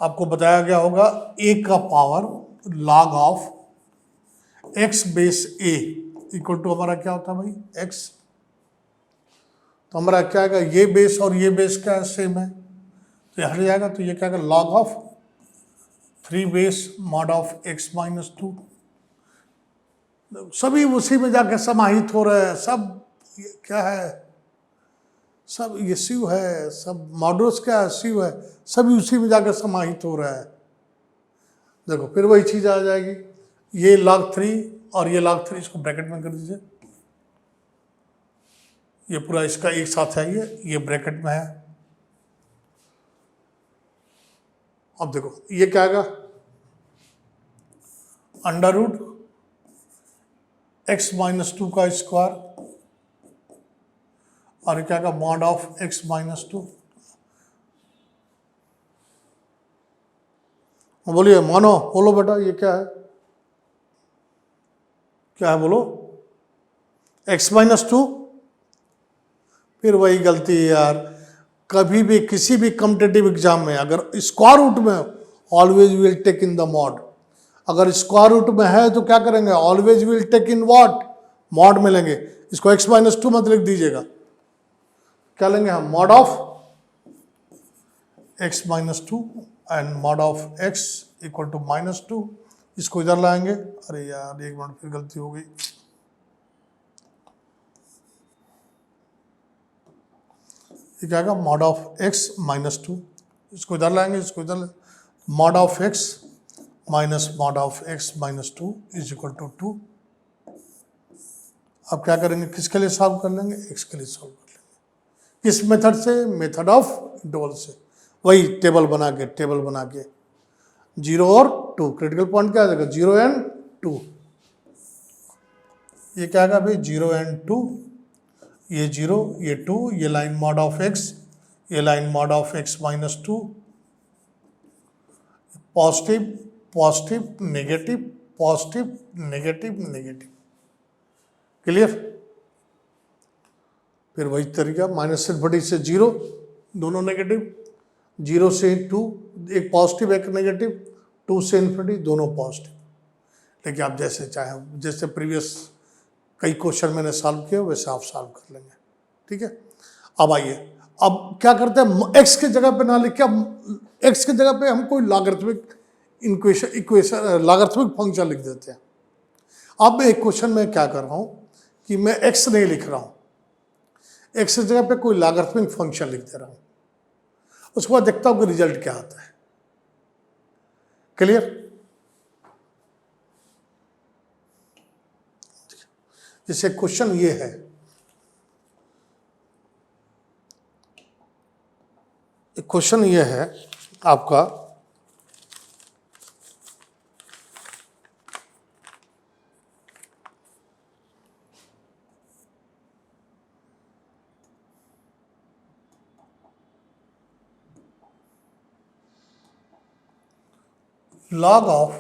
आपको बताया गया होगा a का power log of x base a equal to हमारा क्या होता है भाई x। तो हमारा क्या आएगा, ये बेस और ये बेस क्या है, सेम है, तो ये हट जाएगा। तो ये क्या आएगा, log of 3 base mod of x minus 2। सभी उसी में जाके समाहित हो रहे हैं, सब ये क्या है, सब ये स्यू है, सब मॉडल्स क्या है, स्यू है, सभी उसी में जाकर समाहित हो रहा है। देखो फिर वही चीज आ जाएगी, ये log 3 और ये log 3, इसको ब्रैकेट में कर दीजिए, ये पूरा इसका एक साथ है, ये ब्रैकेट में है। अब देखो ये क्या आएगा, अंडर रूट x माइनस 2 का स्क्वायर और ये क्या आएगा, मॉड ऑफ x माइनस 2। बोलिए मानो, बोलो बेटा ये क्या है, क्या है बोलो, x माइनस 2। फिर वही गलती है यार, कभी भी किसी भी कॉम्पिटिटिव एग्जाम में अगर स्क्वायर रूट में, always will take in the mod. अगर स्क्वायर रूट में है तो क्या करेंगे, always will take in what, mod में लेंगे। इसको x माइनस 2 मत लिख दीजिएगा, क्या लेंगे हम, mod of x minus 2 and mod of x equal to minus 2। इसको इधर लाएंगे, अरे यार एक मिनट, फिर गलती हो गई, ये क्या आएगा, मॉड ऑफ x माइनस 2। इसको इधर लाएंगे, इसको इधर, mod of x minus mod of x minus 2 is equal to 2। अब क्या करेंगे, किसके लिए सॉल्व कर लेंगे, x के लिए सॉल्व कर लेंगे। किस मेथड से, मेथड ऑफ इंटरवल से, वही टेबल बना के 0 और 2, क्रिटिकल पॉइंट क्या आ जाएगा, 0 एंड 2। ये क्या आएगा भाई, 0 एंड 2, ये 0 ये 2, ये लाइन मॉड ऑफ x, ये line mod of x minus 2, positive positive negative positive negative negative, clear. फिर वही तरीका, माइनस इनफिनिटी से 0, दोनों नेगेटिव, 0 से 2 एक पॉजिटिव एक नेगेटिव, 2 से इनफिनिटी दोनों पॉजिटिव। लेकिन आप जैसे चाहें, जैसे प्रीवियस कई क्वेश्चन मैंने सॉल्व किए वैसे आप सॉल्व कर लेंगे, ठीक है। अब आइए, अब क्या करते हैं, x के जगह पे ना लिख के, x के जगह पे हम कोई लॉगरिथमिक इक्वेशन लॉगरिथमिक फंक्शन लिख देते हैं। अब एक क्वेश्चन में क्या कर रहा हूं कि मैं x नहीं लिख रहा हूं, x की जगह पे कोई लॉगरिथमिक फंक्शन लिख दे रहा हूं, उसके बाद देखता हूं कि रिजल्ट क्या आता है, क्लियर। जैसे क्वेश्चन ये है, क्वेश्चन ये है आपका, log ऑफ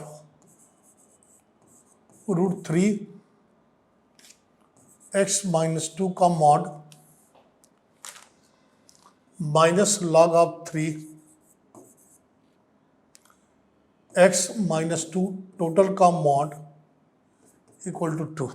√3 x माइनस 2 का mod minus log of 3 x minus 2 total का मॉड इक्वल टू 2।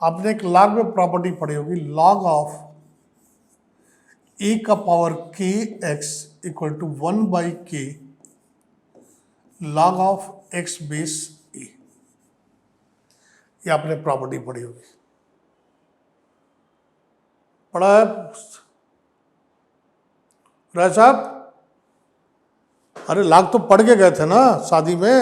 आपने एक log में प्रॉपर्टी पढ़ी होगी, log ऑफ a का power k x equal to 1 by k log of x base a। ये आपने प्रॉपर्टी पढ़ी होगी, पढ़ा है राय साहब? अरे log तो पढ़ के गए थे ना शादी में,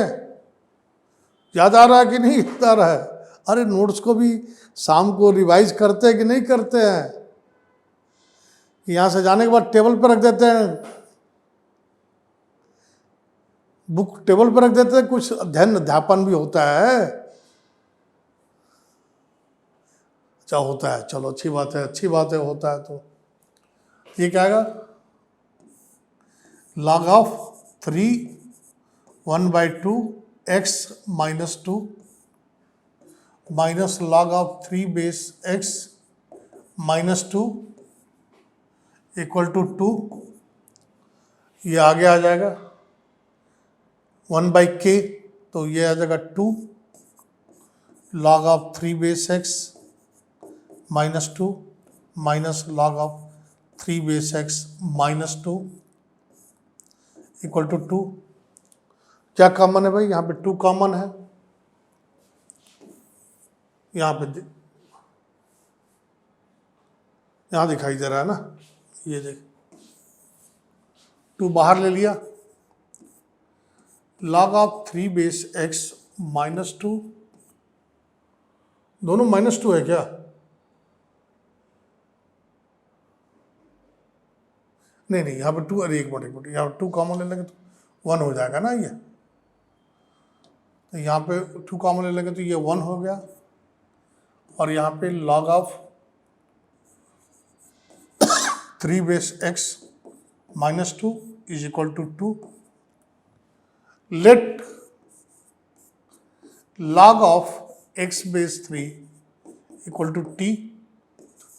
याद आ रहा है कि नहीं याद आ रहा है? अरे नोट्स को भी शाम को रिवाइज करते हैं कि नहीं करते हैं? यहां से जाने के बाद टेबल पर रख देते हैं, बुक टेबल पर रख देते हैं, कुछ अध्ययन अध्यापन भी होता है। अच्छा होता है, चलो अच्छी बात है, अच्छी बात है, होता है। तो ये क्या आएगा, log of 3 1/2 x minus two minus log of 3 base x minus two equal to 2, ये आगे आ जाएगा 1/k, तो ये आ जाएगा 2 log of 3 base x minus two minus log of 3 base x minus two equal to 2। क्या कॉमन है भाई? यहाँ पे 2 कॉमन है, यहाँ पे यहाँ दिखाई दे रहा है ना, ये देख 2 बाहर ले लिया, log of 3 base x minus to, दोनों -2 है क्या? नहीं नहीं, यहाँ पे 2, अरे एक मिनट, यहाँ पे 2 कॉमन ले लेंगे तो 1 हो जाएगा ना ये, तो यहाँ पे 2 कॉमन ले लेंगे तो ये 1 हो गया, और यहाँ पे log of 3 base x minus two is equal to 2। Let log of x base 3 equal to t,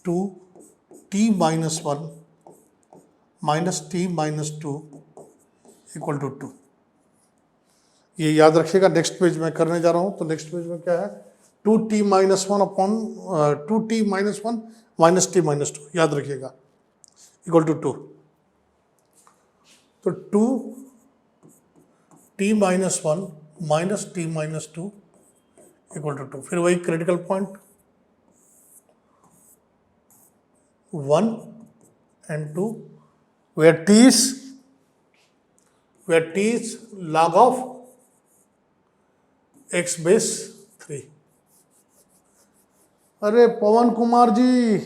2 t minus 1 minus t minus 2 equal to 2। ये याद रखिएगा, नेक्स्ट पेज में करने जा रहा हूँ। तो नेक्स्ट पेज में क्या है, 2t minus 1 upon 2t minus 1 minus t minus 2, याद रखिएगा, इक्वल टू 2। तो 2t minus 1 minus t minus 2 equal to 2। फिर वही critical point 1 and 2 where t is log of x base 3। अरे पवन कुमार जी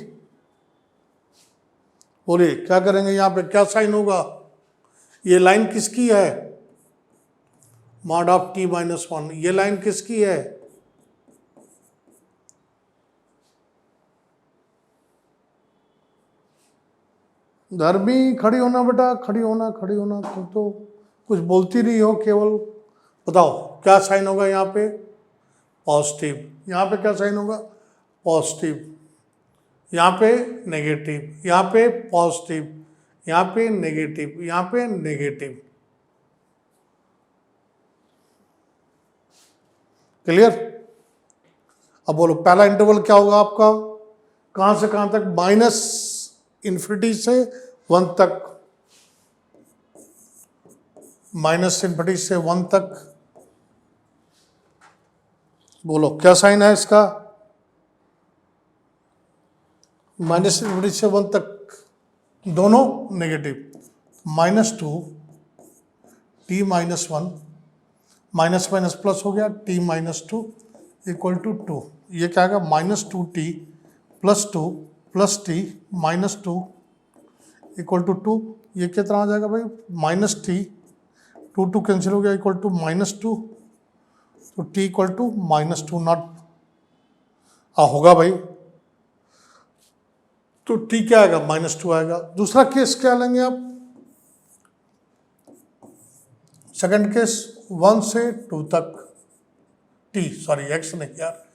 बोलिए, क्या करेंगे? यहाँ पे क्या साइन होगा? ये लाइन किसकी है? Mod of t minus 1। ये लाइन किसकी है? धर्मी, खड़ी होना बेटा, खड़ी होना, खड़ी होना। तुम तो कुछ बोलती नहीं हो, केवल बताओ क्या साइन होगा यहाँ पे? पॉजिटिव। यहाँ पे क्या साइन होगा? पॉजिटिव। यहाँ पे नेगेटिव, यहाँ पे पॉजिटिव, यहाँ पे नेगेटिव, यहाँ पे नेगेटिव। क्लियर? अब बोलो पहला इंटरवल क्या होगा आपका? कहां से कहां तक? माइनस इन्फिनिटी से 1 तक, माइनस इन्फिनिटी से 1 तक। बोलो क्या साइन है इसका? माइनस इन्फिनिटी से 1 तक, दोनों negative. -2 t minus 1, minus minus plus हो गया, t माइनस 2 इक्वल टू 2। ये क्या आएगा? -2t plus 2 plus t minus 2 equal to 2। ये कितना आ जाएगा भाई? माइनस टी, 2 कैंसिल हो गया, इक्वल टू -2। तो t इक्वल टू -2 नॉट होगा भाई। तो t क्या आएगा? -2 आएगा। दूसरा केस क्या लेंगे आप? सेकंड केस 1 से 2 तक t, सॉरी x नहीं यार,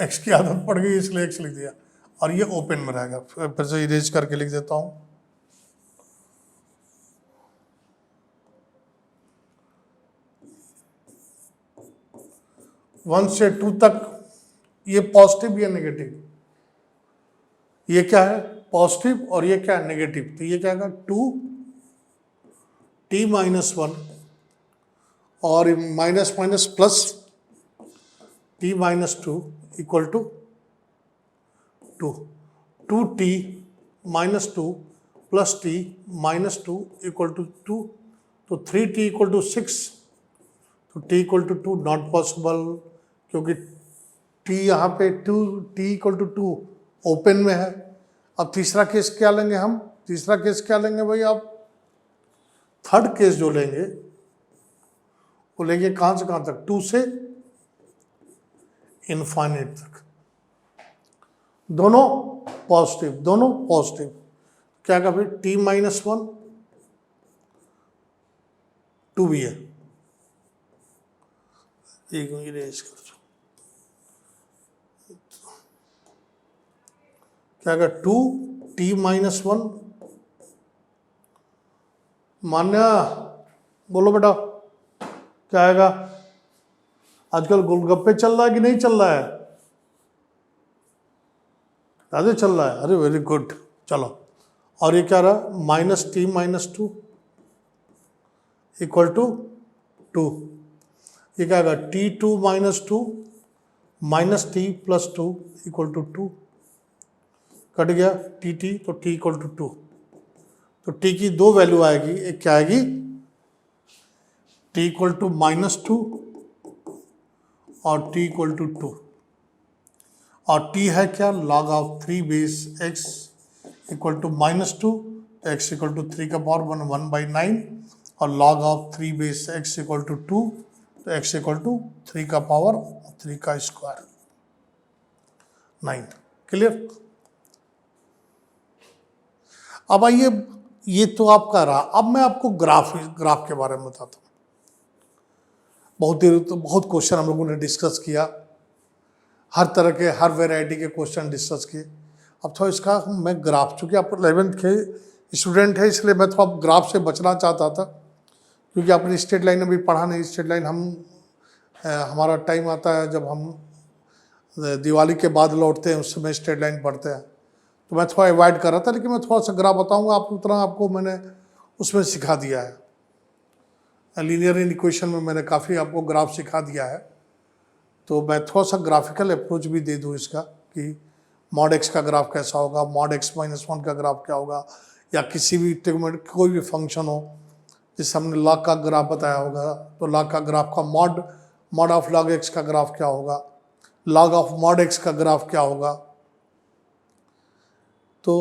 x की आदत पड़ गई इसलिए x लिख दिया, और ये ओपन में रहेगा। फिर से इरेज करके लिख देता हूं। 1 से 2 तक ये पॉजिटिव, ये नेगेटिव। ये क्या है? पॉजिटिव, और ये क्या है? नेगेटिव। तो ये क्या आएगा? 2t माइनस 1 और minus minus plus t minus 2 equal to 2। 2t minus 2 plus t minus 2 equal to 2। तो 3t इक्वल टू 6। तो t equal to 2 not possible, क्योंकि t यहाँ पे 2t इक्वल टू 2 ओपन में है। अब तीसरा केस क्या लेंगे हम? तीसरा केस क्या लेंगे भाई आप? थर्ड केस जो लेंगे वो लेंगे कहाँ से कहाँ तक? 2 से इनफाइनाइट तक, दोनों पॉजिटिव, दोनों पॉजिटिव। क्या का भाई? t माइनस 1 2 भी है, एक मिनट इरेज कर दो, क्या आएगा 2t-1 मान्या बोलो बेटा क्या आएगा। आजकल गोलगप्पे चल रहा है कि नहीं चल रहा है, ज़्यादा चल रहा है, अरे वेरी गुड। चलो और ये क्या रहा, -t-2 इक्वल टू 2, ये क्या आएगा t2-2 -t+2 equal to 2, cut गया टी तो t इक्वल टू 2, तो t की दो वैल्यू आएगी, एक क्या आएगी t इक्वल टू -2 और t इक्वल टू 2, और t है क्या log of 3 base x equal to -2, x equal to 3 का पावर 1/9 और log of 3 base x equal to 2, तो x इक्वल टू 3 का पावर 3 का स्क्वायर 9। क्लियर। अब आइए, ये तो आपका रहा, अब मैं आपको ग्राफ के बारे में बताता हूँ। बहुत देर तो बहुत क्वेश्चन हम लोगों ने डिस्कस किया, हर तरह के हर वैरायटी के क्वेश्चन डिस्कस किए। अब थोड़ा इसका मैं ग्राफ, चूँकि आप 11th के स्टूडेंट है इसलिए मैं थोड़ा ग्राफ से बचना चाहता था, क्योंकि आपने स्ट्रेट लाइन अभी पढ़ा नहीं। स्ट्रेट लाइन हमारा टाइम आता है जब हम दिवाली के बाद लौटते हैं, उस समय स्ट्रेट लाइन पढ़ते हैं, तो मैं थोड़ा अवॉइड कर रहा था, लेकिन मैं थोड़ा सा ग्राफ बताऊंगा, आप उतना आपको मैंने उसमें सिखा दिया है। लीनियर इक्वेशन में मैंने काफ़ी आपको ग्राफ सिखा दिया है, तो मैं थोड़ा सा ग्राफिकल अप्रोच भी दे दूँ इसका कि मॉड एक्स का ग्राफ कैसा होगा, मॉड x-1 का ग्राफ क्या होगा, या किसी भी कोई भी फंक्शन हो, जिससे हमने लॉग का ग्राफ बताया होगा, तो लॉग का ग्राफ का मॉड ऑफ लॉग एक्स का ग्राफ क्या होगा, लॉग ऑफ मॉड एक्स का ग्राफ क्या होगा। तो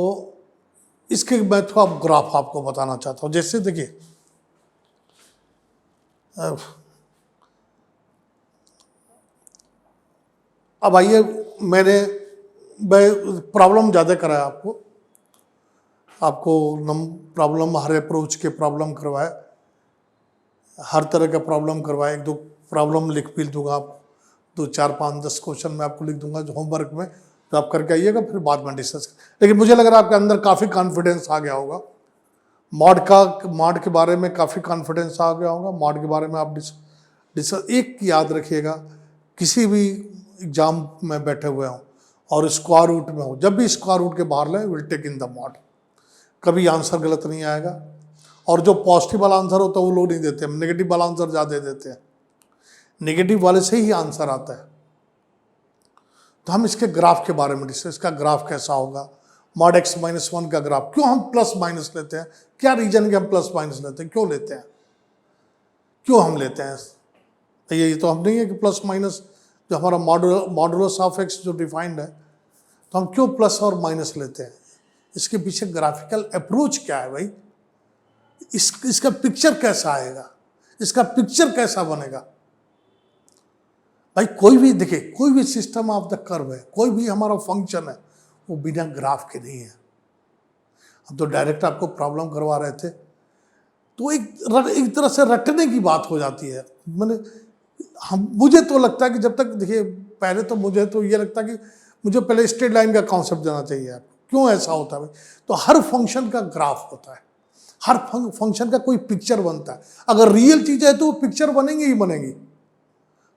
इसके मैं थोड़ा ग्राफ आपको बताना चाहता हूँ। जैसे देखिए, अब आइए, मैंने प्रॉब्लम ज़्यादा कराया आपको प्रॉब्लम, हर अप्रोच के प्रॉब्लम करवाए, हर तरह का प्रॉब्लम करवाए। 1-2 प्रॉब्लम लिख भी दूंगा, आप 2, 4, 5, 10 क्वेश्चन मैं आपको लिख दूंगा जो होमवर्क में, तो आप करके आइएगा, फिर बाद में डिस्कस। लेकिन मुझे लग रहा है आपके अंदर काफ़ी कॉन्फिडेंस आ गया होगा, मॉड के बारे में काफ़ी कॉन्फिडेंस आ गया होगा। मॉड के बारे में आप डिस्कस, एक याद रखिएगा, किसी भी एग्जाम में बैठे हुए हों और स्क्वायर रूट में हो, जब भी स्क्वायर रूट के बाहर लें, will take in the mod, कभी आंसर गलत नहीं आएगा। और जो पॉजिटिव वाला आंसर होता है वो लोग नहीं देते, हम नेगेटिव वाला आंसर ज़्यादा देते हैं, नेगेटिव वाले से ही आंसर आता है। तो हम इसके ग्राफ के बारे में डिस्कस, इसका ग्राफ कैसा होगा, मॉड x-1 का ग्राफ। क्यों हम प्लस माइनस लेते हैं, क्या रीजन के हम प्लस माइनस लेते हैं, क्यों लेते हैं, क्यों हम लेते हैं। तो ये तो हम नहीं है कि प्लस माइनस जो हमारा मॉडुलस ऑफ एक्स जो डिफाइंड है, तो हम क्यों प्लस और माइनस लेते हैं, इसके पीछे ग्राफिकल अप्रोच क्या है भाई, इसका पिक्चर कैसा आएगा, इसका पिक्चर कैसा बनेगा। भाई कोई भी देखिए, कोई भी सिस्टम ऑफ द कर्व है, कोई भी हमारा फंक्शन है, वो बिना ग्राफ के नहीं है। हम तो डायरेक्ट आपको प्रॉब्लम करवा रहे थे, तो एक तरह से रटने की बात हो जाती है। मुझे तो लगता है कि जब तक, देखिए पहले तो मुझे तो ये लगता है कि मुझे पहले स्ट्रेट लाइन का कॉन्सेप्ट देना चाहिए आपको। क्यों ऐसा होता है भाई, तो हर फंक्शन का ग्राफ होता है, हर फंक्शन का कोई पिक्चर बनता है। अगर रियल चीज़ है तो वो पिक्चर बनेंगी ही बनेगी,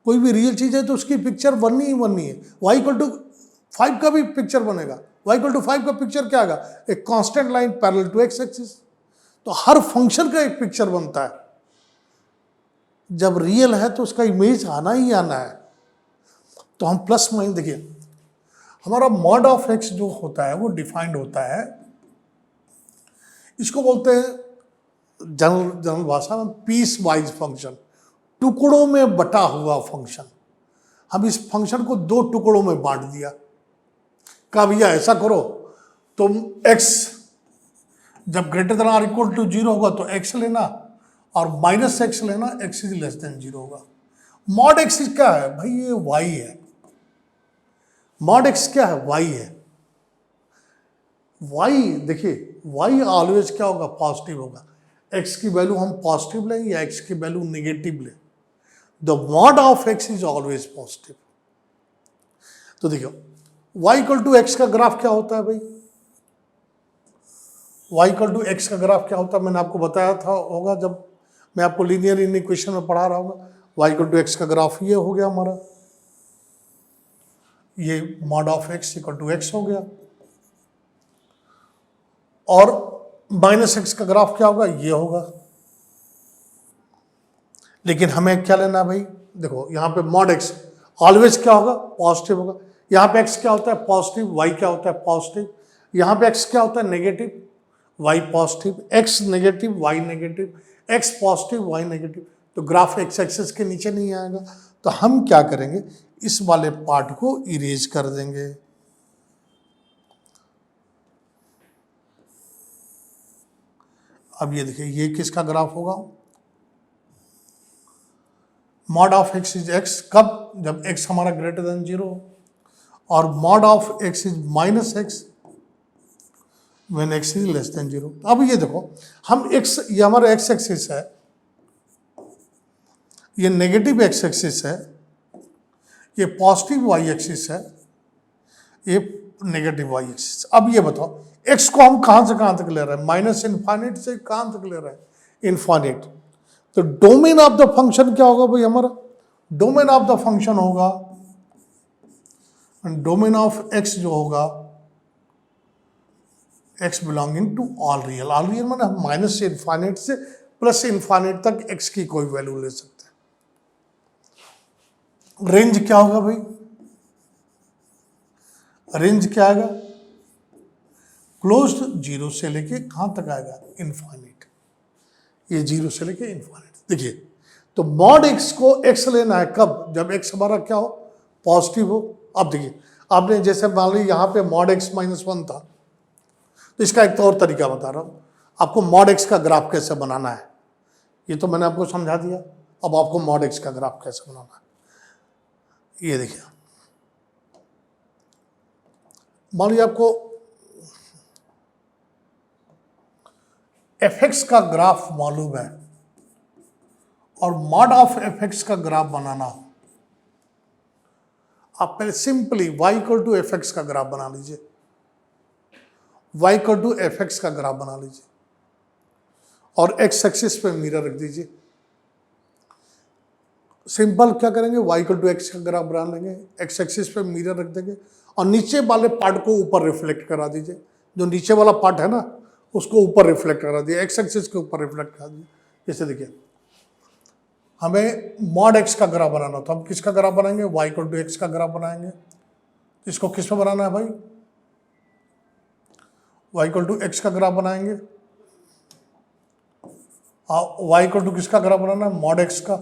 कोई भी रियल चीज़ है तो उसकी पिक्चर बननी ही बननी है। y=5 का भी पिक्चर बनेगा, y=5 का पिक्चर क्या आएगा, एक constant line parallel to x axis. तो हर फंक्शन का एक पिक्चर बनता है, जब रियल है तो उसका इमेज आना ही आना है। तो हम प्लस माइनस, देखिए हमारा मॉड ऑफ एक्स जो होता है वो डिफाइंड होता है, इसको बोलते हैं जनरल भाषा में पीस वाइज फंक्शन, टुकड़ों में बटा हुआ फंक्शन। हम इस फंक्शन को 2 टुकड़ों में बांट दिया, कहा भैया ऐसा करो, तुम x जब greater than or equal to 0 होगा तो x लेना, और -x लेना, x इज लेस देन 0 होगा। मॉड x क्या है भाई, ये y है। मॉड x क्या है, y है। y देखिए, y ऑलवेज क्या होगा, पॉजिटिव होगा। x की वैल्यू हम पॉजिटिव लें या x की वैल्यू नेगेटिव लें, the mod of x is always positive. तो देखियो y इक्वल टू एक्स का ग्राफ क्या होता है भाई, y इक्वल टू एक्स का ग्राफ क्या होता है, मैंने आपको बताया था होगा जब मैं आपको लीनियर इक्वेशन में पढ़ा रहा हूँ। y इक्वल टू एक्स का ग्राफ ये हो गया हमारा, ये mod of x equal to x हो गया, और माइनस एक्स का ग्राफ क्या होगा, ये होगा। लेकिन हमें क्या लेना है भाई, देखो यहाँ पे मॉड एक्स ऑलवेज क्या होगा, पॉजिटिव होगा। यहाँ पे एक्स क्या होता है, पॉजिटिव, वाई क्या होता है, पॉजिटिव। यहाँ पे एक्स क्या होता है, negative, y positive, x negative, y negative, x positive, y negative. तो ग्राफ एक्स एक्सिस के नीचे नहीं आएगा, तो हम क्या करेंगे, इस वाले पार्ट को इरेज कर देंगे। अब ये देखिए ये किसका ग्राफ होगा, mod of x is x, कब, जब एक्स हमारा ग्रेटर देन 0, और mod of x is minus x when x is less then 0। अब ये देखो हम एक्स, ये हमारा एक्स एक्सिस है, ये नेगेटिव एक्स एक्सिस है, ये पॉजिटिव वाई एक्सिस है, ये नेगेटिव वाई एक्सिस। अब ये बताओ एक्स को हम कहां से कहां तक ले रहे हैं, माइनस इनफाइनाइट से कहां तक ले रहे हैं, इनफाइनाइट। तो डोमेन ऑफ द फंक्शन क्या होगा भाई हमारा, डोमेन ऑफ द फंक्शन होगा, डोमेन ऑफ एक्स जो होगा, x belonging to all real. All real माने माइनस से इनफाइनाइट से प्लस इनफाइनाइट तक एक्स की कोई वैल्यू ले सकते हैं। रेंज क्या होगा भाई, रेंज क्या आएगा, क्लोज्ड, जीरो से लेके कहां तक आएगा, इनफाइनाइट। ये जीरो से लेके इनफाइनाइट। देखिए तो मॉड एक्स को एक्स लेना है कब, जब एक्स हमारा क्या हो, पॉजिटिव हो। अब देखिए आपने जैसे मान ली यहाँ पे मॉड एक्स माइनस 1 था, तो इसका एक तो और तरीका बता रहा हूँ आपको, मॉड एक्स का ग्राफ कैसे बनाना है, ये तो मैंने आपको समझा दिया। अब आपको मॉड एक्स का ग्राफ कैसे बनाना है, ये देखिए मान लीजिए आपको एफ एक्स का ग्राफ मालूम है और मॉड ऑफ एफ एक्स का ग्राफ बनाना हो, आप पहले simply y equal to f x का ग्राफ बना लीजिए, y equal to f x का ग्राफ बना लीजिए और एक्स एक्सिस पे मिरर रख दीजिए। सिंपल क्या करेंगे, y इक्वल टू एक्स का ग्राफ बना लेंगे, एक्स एक्सिस पे मिरर रख देंगे और नीचे वाले पार्ट को ऊपर रिफ्लेक्ट करा दीजिए। जो नीचे वाला पार्ट है ना उसको ऊपर रिफ्लेक्ट करा दिया, एक्स एक्सिस के ऊपर रिफ्लेक्ट करा दिया। जैसे देखिए हमें मॉड एक्स का ग्राफ बनाना तो हम किसका ग्राफ बनाएंगे, y इक्वल टू एक्स का ग्राफ बनाएंगे। इसको किस में बनाना है भाई, y इक्वल टू एक्स का ग्राफ बनाएंगे। y इक्वल टू किसका ग्राफ बनाना है, मॉड एक्स का।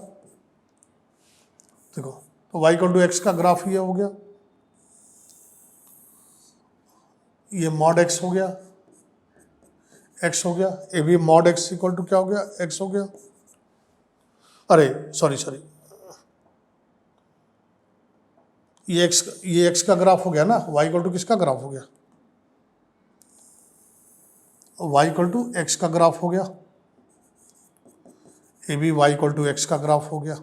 देखो तो y इक्वल टू एक्स का ग्राफ ये हो गया, ये मॉड एक्स हो गया, x हो गया, ये भी मॉड एक्स इक्वल टू क्या हो गया, x हो गया। अरे सॉरी ये x का ग्राफ हो गया ना, y इक्वल टू किसका ग्राफ हो गया, y इक्वल टू एक्स का ग्राफ हो गया, ये भी y इक्वल टू एक्स का ग्राफ हो गया।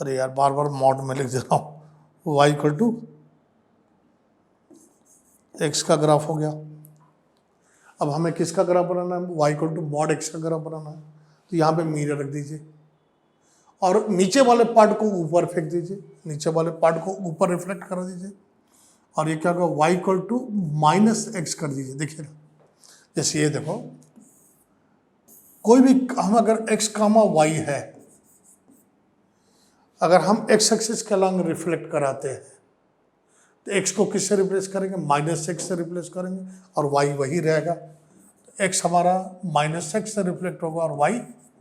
अरे यार बार बार मॉड में लिख दे रहा हूँ, y इक्वल टू एक्स का ग्राफ हो गया। अब हमें किसका ग्राफ बनाना है, y equal to mod x का ग्राफ बनाना है। तो यहाँ पे मिरर रख दीजिए और नीचे वाले पार्ट को ऊपर फेंक दीजिए, नीचे वाले पार्ट को ऊपर रिफ्लेक्ट करा दीजिए और ये क्या होगा, y equal to minus x कर दीजिए। देखिए ना जैसे ये देखो कोई भी हम अगर x कामा y है, अगर हम x एक्सिस के अलॉन्ग रिफ्लेक्ट कराते हैं तो x को किससे रिप्लेस करेंगे, माइनस एक्स से रिप्लेस करेंगे और y वही रहेगा। तो x हमारा माइनस एक्स से रिफ्लेक्ट होगा और y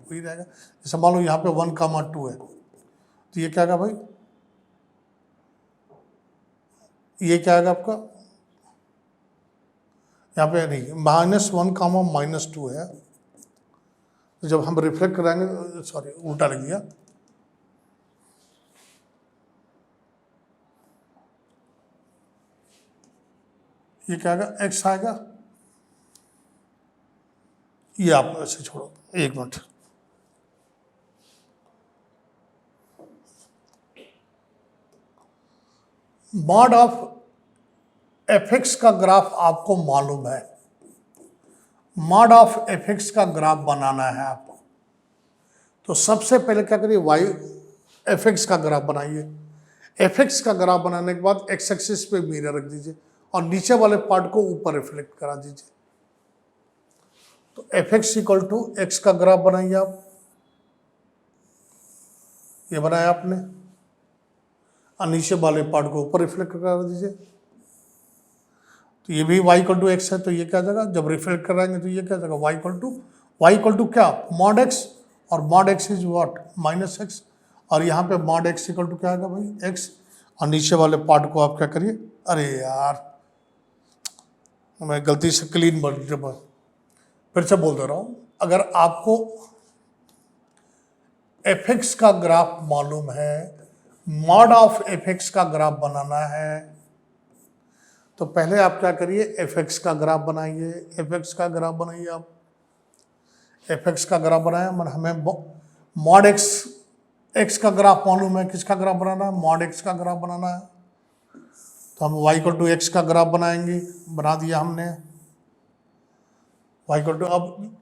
वही रहेगा। जैसे मान लो यहाँ पे 1 कामा 2 है, तो ये क्या आएगा भाई, ये क्या आएगा आपका, यहाँ पे नहीं माइनस 1 कामा माइनस 2 है। तो जब हम रिफ्लेक्ट कराएंगे, सॉरी उल्टा लग गया, ये क्या आएगा, x आएगा, ये आप ऐसे छोड़ो एक minute, mod of F x का ग्राफ आपको मालूम है, मॉड ऑफ एफ एक्स का ग्राफ बनाना है आपको, तो सबसे पहले क्या करिए, वाई एफ एक्स का ग्राफ बनाइए। एफ एक्स का ग्राफ बनाने के बाद एक्स एक्सिस पे मिरर रख दीजिए और नीचे वाले पार्ट को ऊपर रिफ्लेक्ट करा दीजिए। तो f x equal to x का ग्राफ बनाइए आप, ये बनाया आपने, और नीचे वाले पार्ट को ऊपर रिफ्लेक्ट करा दीजिए। तो ये भी y इक्वल टू एक्स है, तो ये क्या जाएगा, जब रिफ्लेक्ट कराएंगे तो ये क्या जाएगा, y इक्वल टू क्या, मॉड एक्स, और mod x is what, minus x, और यहाँ पे मॉड एक्स इक्वल टू क्या आएगा भाई, एक्स, और नीचे वाले पार्ट को आप क्या करिए, अरे यार मैं गलती से क्लीन फिर से बोल दे रहा हूँ, अगर आपको एफ एक्स का ग्राफ मालूम है, मॉड ऑफ एफ एक्स का ग्राफ बनाना है, तो पहले आप क्या करिए, एफ एक्स का ग्राफ बनाइए। एफ एक्स का ग्राफ बनाइए आप, एफ एक्स का ग्राफ बनाया, हमें मॉड एक्स का ग्राफ मालूम है, किसका ग्राफ बनाना है, मॉड एक्स का ग्राफ बनाना है, तो हम y इक्वल टू एक्स का ग्राफ बनाएंगे, बना दिया हमने y इक्वल टू, अब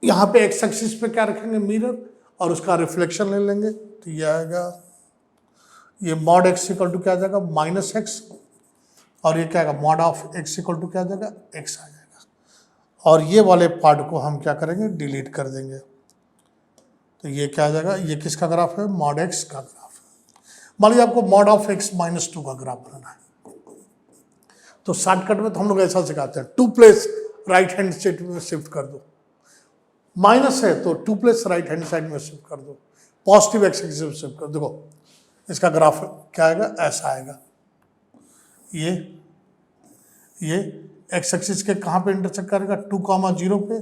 यहाँ पे एक्स एक्सिस पे क्या रखेंगे, मिरर, और उसका रिफ्लेक्शन ले लेंगे, तो ये आएगा, ये मॉड एक्स इक्वल टू क्या आ जाएगा, माइनस एक्स, और ये क्या आएगा, mod of x equal to क्या आ जाएगा, एक्स आ जाएगा, और ये वाले पार्ट को हम क्या करेंगे, डिलीट कर देंगे, तो ये क्या आ जाएगा, ये किसका ग्राफ है, मॉड एक्स का ग्राफ है। मान लीजिए आपको mod of X minus to का ग्राफ बनाना है, तो शॉर्टकट में तो हम लोग ऐसा सिखाते हैं, two place right hand side में शिफ्ट कर दो, माइनस है तो two place right hand side में शिफ्ट कर दो, पॉजिटिव एक्स एक्सिस में शिफ्ट कर दो, देखो इसका ग्राफ क्या आएगा, ऐसा आएगा, ये एक्स एक्सिस के कहाँ पे इंटरसेक्ट करेगा, 2,0 पे,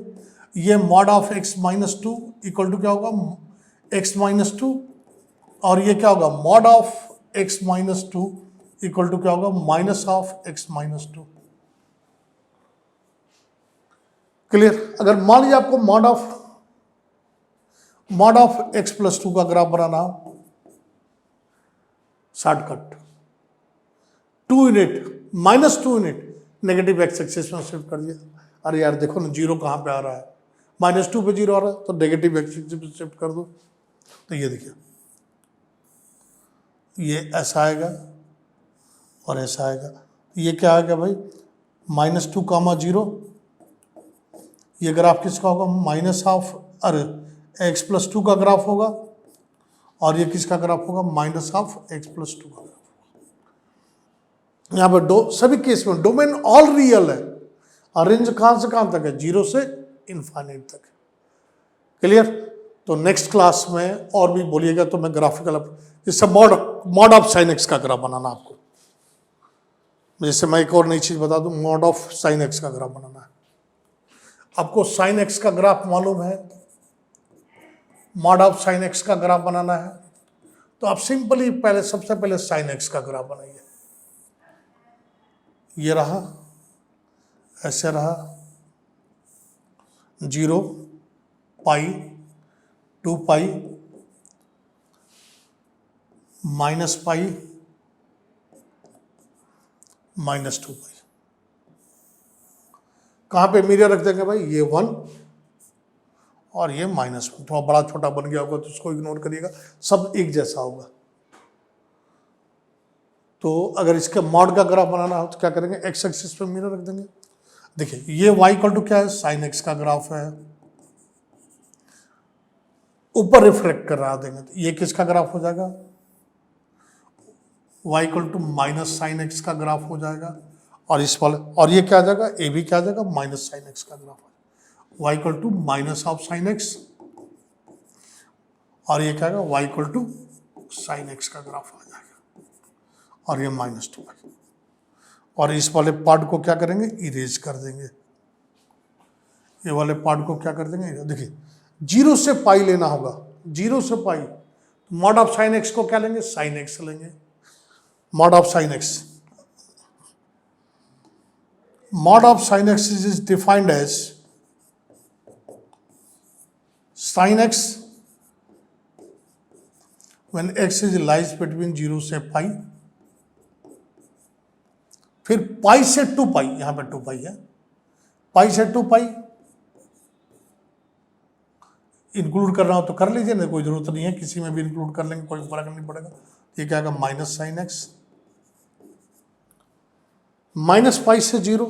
ये mod of X minus two equal to क्या होगा, एक्स माइनस टू, और ये क्या होगा, mod of X minus two equal to क्या होगा, minus of X minus two. Clear. अगर मान लीजिए आपको mod of X plus two का ग्राफ बनाना, shortcut 2 unit minus 2 unit negative X axis में शिफ्ट कर दिया, अरे यार देखो ना जीरो कहाँ पे आ रहा है, माइनस 2 पे जीरो आ रहा है, तो नेगेटिव एक्स एक्सिस में शिफ्ट कर दो, तो ये देखिए ये ऐसा आएगा और ऐसा आएगा, ये क्या आएगा भाई, माइनस 2,0, ये ग्राफ किसका होगा, माइनस ऑफ, अरे एक्स प्लस टू का ग्राफ होगा, और ये किसका ग्राफ होगा, minus of X plus two का ग्राफ। यहाँ पर सभी केस में डोमेन ऑल रियल है, और रेंज कहाँ से कहाँ तक है, 0 से इनफाइनाइट तक। क्लियर। तो नेक्स्ट क्लास में और भी बोलिएगा तो मैं ग्राफिकल, जैसे मॉड ऑफ साइन एक्स का ग्राफ बनाना आपको, जैसे मैं एक और नई चीज बता दूं, मॉड ऑफ साइन एक्स का ग्राफ बनाना है आपको। साइन एक्स का ग्राफ मालूम है, मॉड ऑफ साइन एक्स का ग्राफ बनाना है, तो आप सिंपली पहले सबसे पहले साइन एक्स का ग्राफ बनाइए, ये रहा, ऐसे रहा, 0 पाई 2 पाई माइनस पाई माइनस 2 पाई। कहाँ पे मिरर रख देंगे भाई, ये 1 और ये माइनस 1, थोड़ा बड़ा छोटा बन गया होगा तो उसको इग्नोर करिएगा, सब एक जैसा होगा। तो अगर इसके मॉड का ग्राफ बनाना हो तो क्या करेंगे, एक्स एक्सिस पे मिरर रख देंगे। देखिए ये y इक्वल टू क्या है, साइन एक्स का ग्राफ है, ऊपर रिफ्लेक्ट करा देंगे, तो ये किसका ग्राफ हो जाएगा, y equal to minus sine x का ग्राफ हो जाएगा, और इस वाले, और ये क्या आ जाएगा, ए भी क्या आ जाएगा, माइनस साइन एक्स का graph, y equal to minus of sine x, और ये क्या आएगा, y equal to sine x का ग्राफ आ जाएगा, और ये माइनस 2, और इस वाले पार्ट को क्या करेंगे, इरेज कर देंगे, ये वाले पार्ट को क्या कर देंगे, देखिए 0 से पाई लेना होगा, 0 से पाई, मॉड ऑफ साइन एक्स को क्या लेंगे, साइन एक्स लेंगे, mod of sine x, mod of sin x is defined as sin x when x is lies between 0 से pi फिर पाई से 2 पाई, यहां पे 2 पाई है, पाई से 2 पाई इंक्लूड करना हो तो कर लीजिए, नहीं कोई जरूरत नहीं है, किसी में भी इंक्लूड कर लेंगे, कोई फर्क नहीं पड़ेगा। ये क्या आएगा minus sine x, minus pi से 0,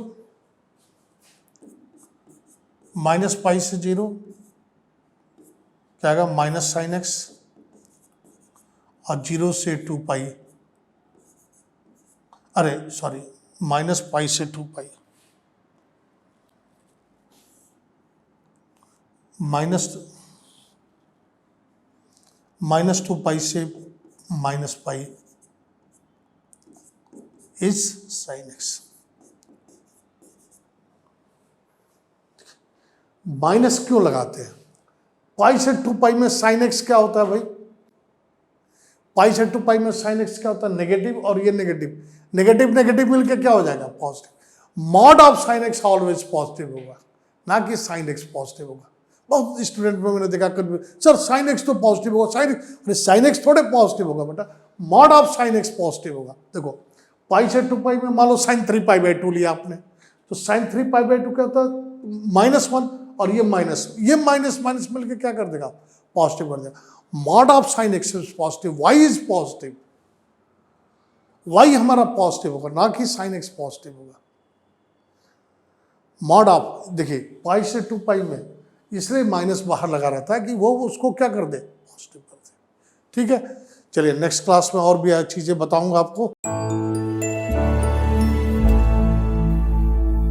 माइनस पाई से 0 क्या आएगा माइनस साइन एक्स, और 0 से 2 पाई, अरे सॉरी माइनस पाई से 2 पाई, माइनस 2 पाई से minus pi is sine x. Minus क्यों लगाते हैं? पाई से 2 पाई में साइन एक्स क्या होता है भाई? पाई से 2 पाई में साइन एक्स क्या होता है? नेगेटिव, और ये नेगेटिव, नेगेटिव नेगेटिव मिलकर क्या हो जाएगा positive. Mod of sine x always positive होगा, ना कि साइन एक्स पॉजिटिव होगा। बहुत स्टूडेंट में मैंने देखा कर, सर साइन एक्स तो पॉजिटिव होगा, साइन एक्स थोड़े पॉजिटिव होगा बेटा, mod of sine x positive होगा। देखो पाई से 2 पाई में मान लो साइन 3 पाई बाई 2 लिया आपने, तो साइन 3 पाई बाई 2 क्या होता है -1, और ये माइनस माइनस मिलकर क्या कर देगा पॉजिटिव कर देगा। Mod of sine x is positive, y is positive, y हमारा पॉजिटिव होगा, ना कि साइन एक्स पॉजिटिव होगा। मॉड ऑफ देखिए पाई से 2 पाई में इसलिए माइनस बाहर लगा रहता है कि वो उसको क्या कर दे पॉजिटिव कर दे। ठीक है, चलिए नेक्स्ट क्लास में और भी चीजें बताऊंगा आपको।